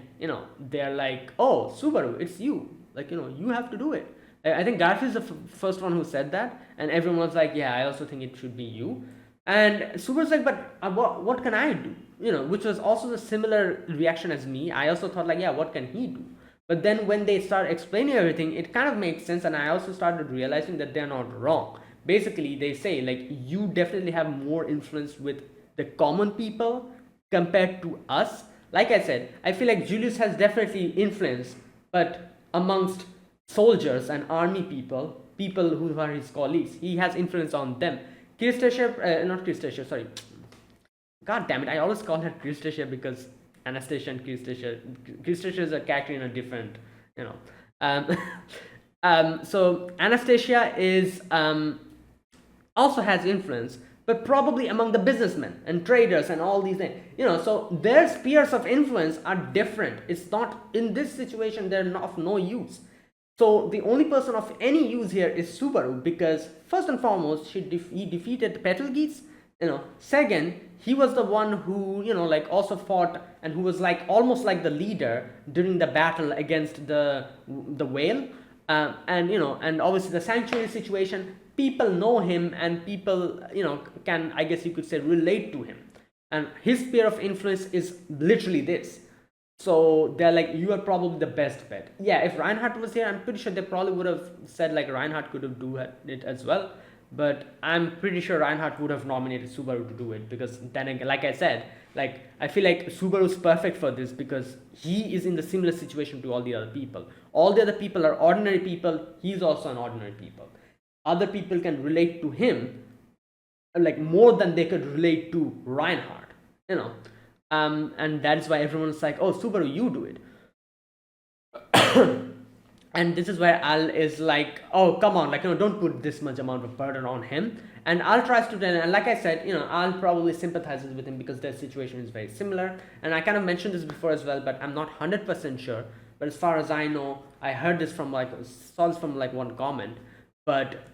they're like, oh, Subaru, it's you, like, you have to do it. I think Garfield's the first one who said that, and everyone was like, yeah, I also think it should be you. And Subaru's like, but what can I do? Which was also the similar reaction as me. I also thought like, yeah, what can he do? But then when they start explaining everything, it kind of makes sense, and I also started realizing that they're not wrong. Basically, they say like, you definitely have more influence with the common people compared to us. Like I said, I feel like Julius has definitely influence, but amongst soldiers and army people who are his colleagues, he has influence on them. Not Kristacia, sorry. God damn it, I always call her Kristacia because Anastasia and Kristacia is a character in a different, so Anastasia is also has influence, but probably among the businessmen and traders and all these things, so their spheres of influence are different. It's not, in this situation, they're of no use. So the only person of any use here is Subaru, because first and foremost, he defeated Betelgeuse. Second, he was the one who, like also fought and who was like almost like the leader during the battle against the whale. And obviously the sanctuary situation, people know him, and people, can, I guess you could say, relate to him. And his sphere of influence is literally this. So they're like, you are probably the best bet. Yeah, if Reinhardt was here, I'm pretty sure they probably would have said like Reinhardt could have do it as well. But I'm pretty sure Reinhardt would have nominated Subaru to do it, because then again, like I said, like I feel like Subaru's perfect for this because he is in the similar situation to all the other people. All the other people are ordinary people. He's also an ordinary people. Other people can relate to him like more than they could relate to Reinhardt, you know. And that's why everyone's like, oh, Subaru, you do it. And this is where Al is like, oh, come on, like, don't put this much amount of burden on him. And Al tries to tell, and like I said, Al probably sympathizes with him because their situation is very similar. And I kind of mentioned this before as well, but I'm not 100% sure. But as far as I know, I heard this from saw this from like one comment. But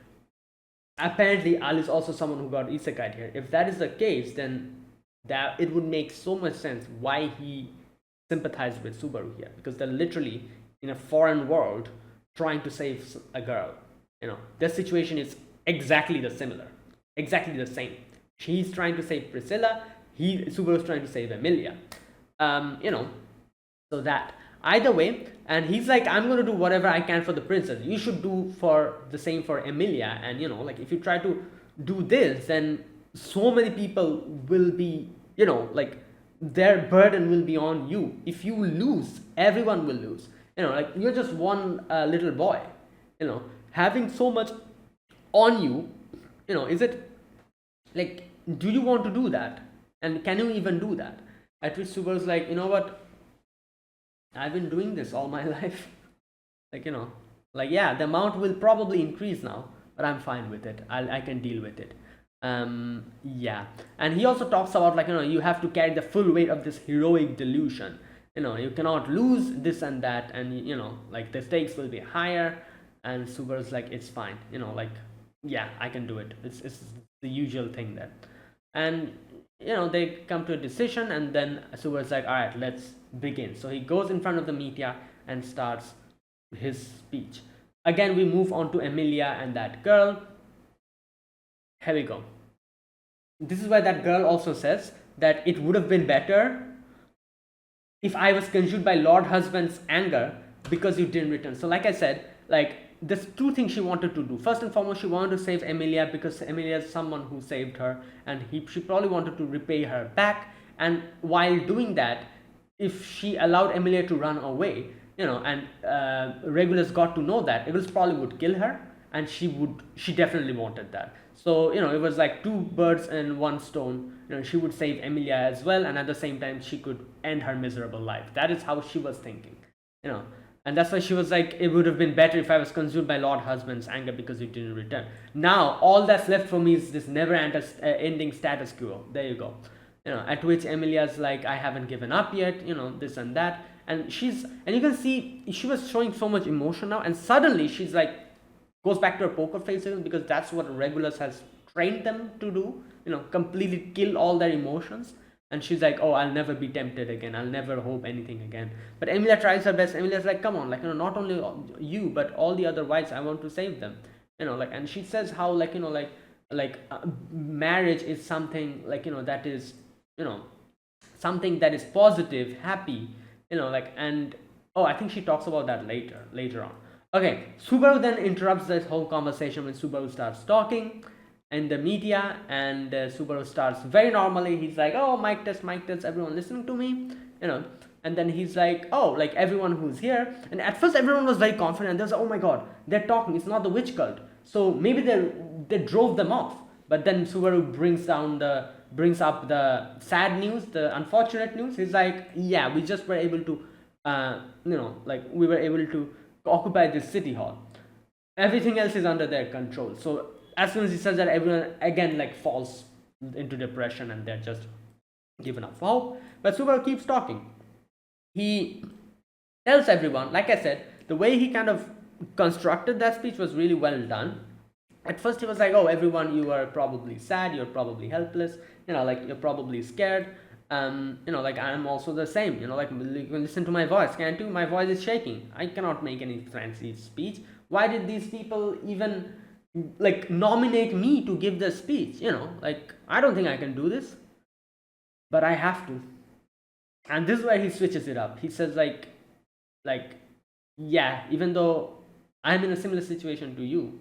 apparently Al is also someone who got isekai here. If that is the case, then that it would make so much sense why he sympathized with Subaru here, because they're literally in a foreign world trying to save a girl. Their situation is exactly the same. She's trying to save Priscilla. Subaru's trying to save Emilia. So that either way, and he's like, I'm going to do whatever I can for the princess. You should do for the same for Emilia. And like if you try to do this, then so many people will be, like their burden will be on you. If you lose, everyone will lose. Like you're just one little boy. Having so much on you, is it like, do you want to do that? And can you even do that? At which Subaru's like, you know what? I've been doing this all my life. Yeah, the amount will probably increase now, but I'm fine with it. I can deal with it. Yeah. And he also talks about you have to carry the full weight of this heroic delusion. You cannot lose this and that, and like the stakes will be higher. And Subaru's like, it's fine. Yeah, I can do it. It's the usual thing there. And they come to a decision, and then Subaru's like, all right, let's begin. So he goes in front of the media and starts his speech. Again, we move on to Emilia and that girl. Here we go. This is where that girl also says that it would have been better if I was consumed by Lord Husband's anger because you didn't return. So like I said, like there's two things she wanted to do. First and foremost, she wanted to save Emilia because Emilia is someone who saved her, and she probably wanted to repay her back. And while doing that, if she allowed Emilia to run away, and Regulus got to know that, Regulus probably would kill her, and she definitely wanted that. So it was like two birds and one stone. She would save Emilia as well, and at the same time she could end her miserable life. That is how she was thinking. And that's why she was like, it would have been better if I was consumed by Lord Husband's anger because you didn't return. Now all that's left for me is this never ending status quo. There you go. At which Emilia's like, I haven't given up yet, this and that. And you can see she was showing so much emotion now, and suddenly she's like, goes back to her poker face because that's what Regulus has trained them to do, completely kill all their emotions. And she's like, oh, I'll never be tempted again. I'll never hope anything again. But Emilia tries her best. Emilia's like, come on, not only you, but all the other wives, I want to save them. And she says how, marriage is something, that is, something that is positive, happy, and, oh, I think she talks about that later on. Okay, Subaru then interrupts this whole conversation when Subaru starts talking in the media, and Subaru starts very normally. He's like, oh, mic test, everyone listening to me, and then he's like, oh, like everyone who's here. And at first everyone was very confident. They was like, oh my god, they're talking, it's not the witch cult, so maybe they drove them off. But then Subaru brings up the sad news, the unfortunate news. He's like, yeah, we just were able to we were able to occupy this city hall. Everything else is under their control. So as soon as he says that, everyone again falls into depression, and they're just given up hope. But Subaru keeps talking. He tells everyone, like I said, the way he kind of constructed that speech was really well done. At first he was like, oh, everyone, you are probably sad, you're probably helpless, you're probably scared. I'm also the same, listen to my voice, can't you? My voice is shaking. I cannot make any fancy speech. Why did these people even nominate me to give the speech? I don't think I can do this, but I have to. And this is where he switches it up. He says like yeah, even though I'm in a similar situation to you,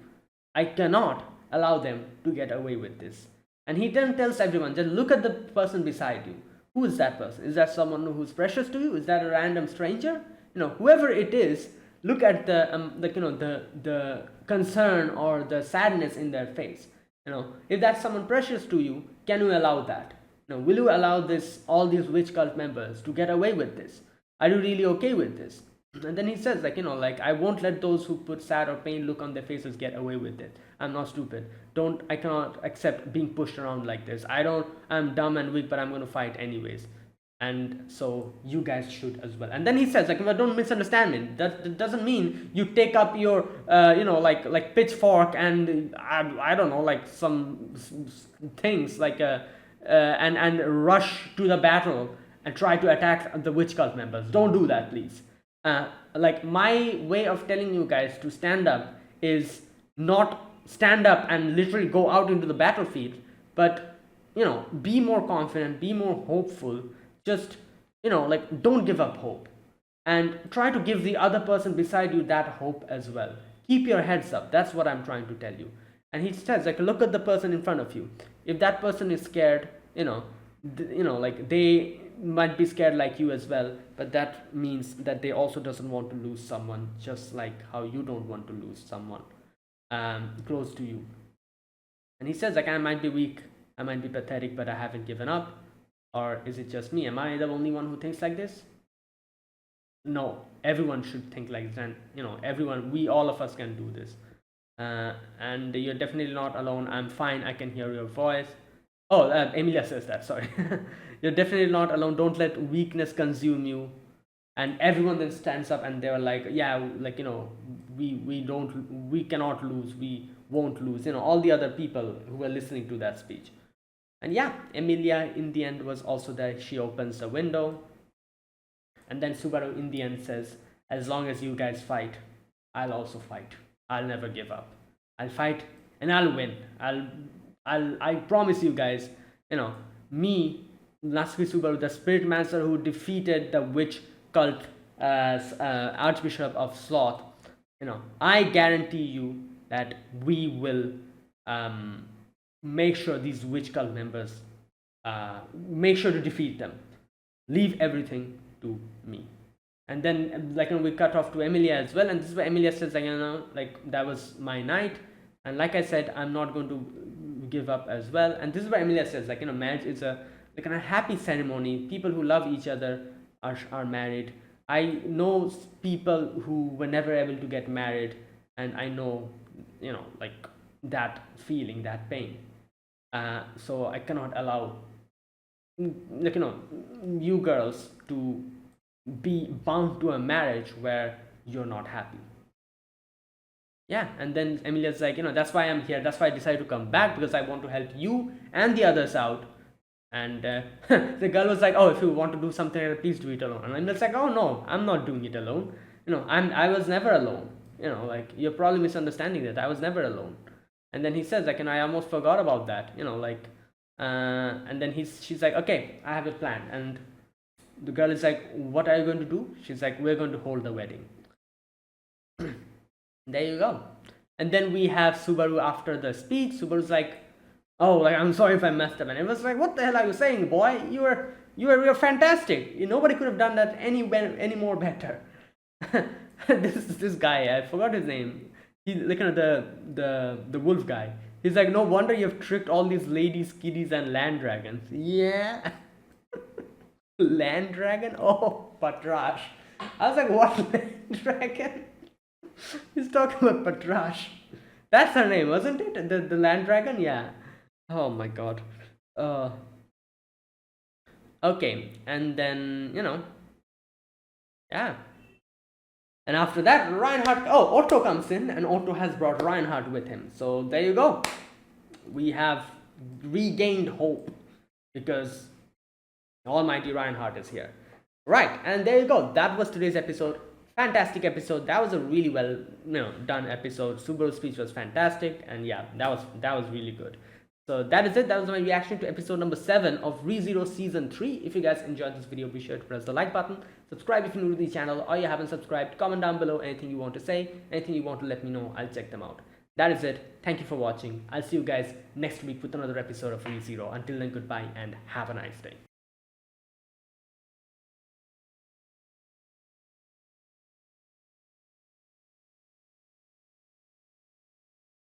I cannot allow them to get away with this. And he then tells everyone, just look at the person beside you. Who is that person? Is that someone who's precious to you? Is that a random stranger? Whoever it is, look at the concern or the sadness in their face. If that's someone precious to you, can you allow that? Will you allow all these witch cult members to get away with this? Are you really okay with this? And then he says, I won't let those who put sad or pain look on their faces get away with it. I'm not stupid. I cannot accept being pushed around like this. I'm dumb and weak, but I'm going to fight anyways. And so you guys should as well. And then he says, don't misunderstand me. That doesn't mean you take up your, like pitchfork and I don't know, like some things and rush to the battle and try to attack the witch cult members. Don't do that, please. My way of telling you guys to stand up is not stand up and literally go out into the battlefield, but be more confident, be more hopeful. Just don't give up hope, and try to give the other person beside you that hope as well. Keep your heads up. That's what I'm trying to tell you. And he says, look at the person in front of you. If that person is scared, they might be scared like you as well, but that means that they also doesn't want to lose someone, just like how you don't want to lose someone close to you. And he says, I might be weak, I might be pathetic, but I haven't given up. Or is it just me? Am I the only one who thinks like this? No, everyone should think like that. Everyone, all of us can do this. And you're definitely not alone. I'm fine, I can hear your voice. Oh, Emilia says that, sorry. You're definitely not alone. Don't let weakness consume you. And everyone then stands up and they're like, yeah, we cannot lose, we won't lose. All the other people who were listening to that speech. And yeah, Emilia in the end was also there. She opens the window. And then Subaru in the end says, as long as you guys fight, I'll also fight. I'll never give up. I'll fight and I'll win. I promise you guys, me, Natsuki Subaru, the spirit master who defeated the witch cult Archbishop of Sloth, I guarantee you that we will make sure these witch cult members, make sure to defeat them. Leave everything to me. And then we cut off to Emilia as well, and this is where Emilia says, that was my night, and like I said, I'm not going to give up as well. And this is where Emilia says, marriage is a happy ceremony. People who love each other are married. I know people who were never able to get married, and I know that feeling, that pain. So I cannot allow you girls to be bound to a marriage where you're not happy. Yeah, and then Emilia's like, that's why I'm here. That's why I decided to come back, because I want to help you and the others out. And the girl was like, oh, if you want to do something, please do it alone. And Emilia's like, oh no, I'm not doing it alone. I was never alone. You're probably misunderstanding that. I was never alone. And then he says, I almost forgot about that. And then she's like, okay, I have a plan. And the girl is like, what are you going to do? She's like, we're going to hold the wedding. There you go. And then we have Subaru after the speech. Subaru's like, oh, I'm sorry if I messed up. And it was like, what the hell are you saying, boy? You're fantastic. Nobody could have done that any more better. this guy, I forgot his name. He's the wolf guy. He's like, no wonder you've tricked all these ladies, kitties, and land dragons. Yeah. Land dragon? Oh, Patrash. I was like, what land dragon? He's talking about Patrash. That's her name, wasn't it? The land dragon? Yeah. Oh my god. Okay, and then, yeah. And after that, Reinhardt, Otto comes in, and Otto has brought Reinhardt with him. So there you go. We have regained hope, because Almighty Reinhardt is here. Right, and there you go. That was today's episode. Fantastic episode. That was a really well done episode. Subaru's speech was fantastic, and yeah, that was really good. So that is it. That was my reaction to episode number 7 of ReZero Season 3. If you guys enjoyed this video, be sure to press the like button, subscribe if you're new to the channel, or you haven't subscribed, comment down below anything you want to say, anything you want to let me know, I'll check them out. That is it. Thank you for watching. I'll see you guys next week with another episode of ReZero. Until then, goodbye and have a nice day.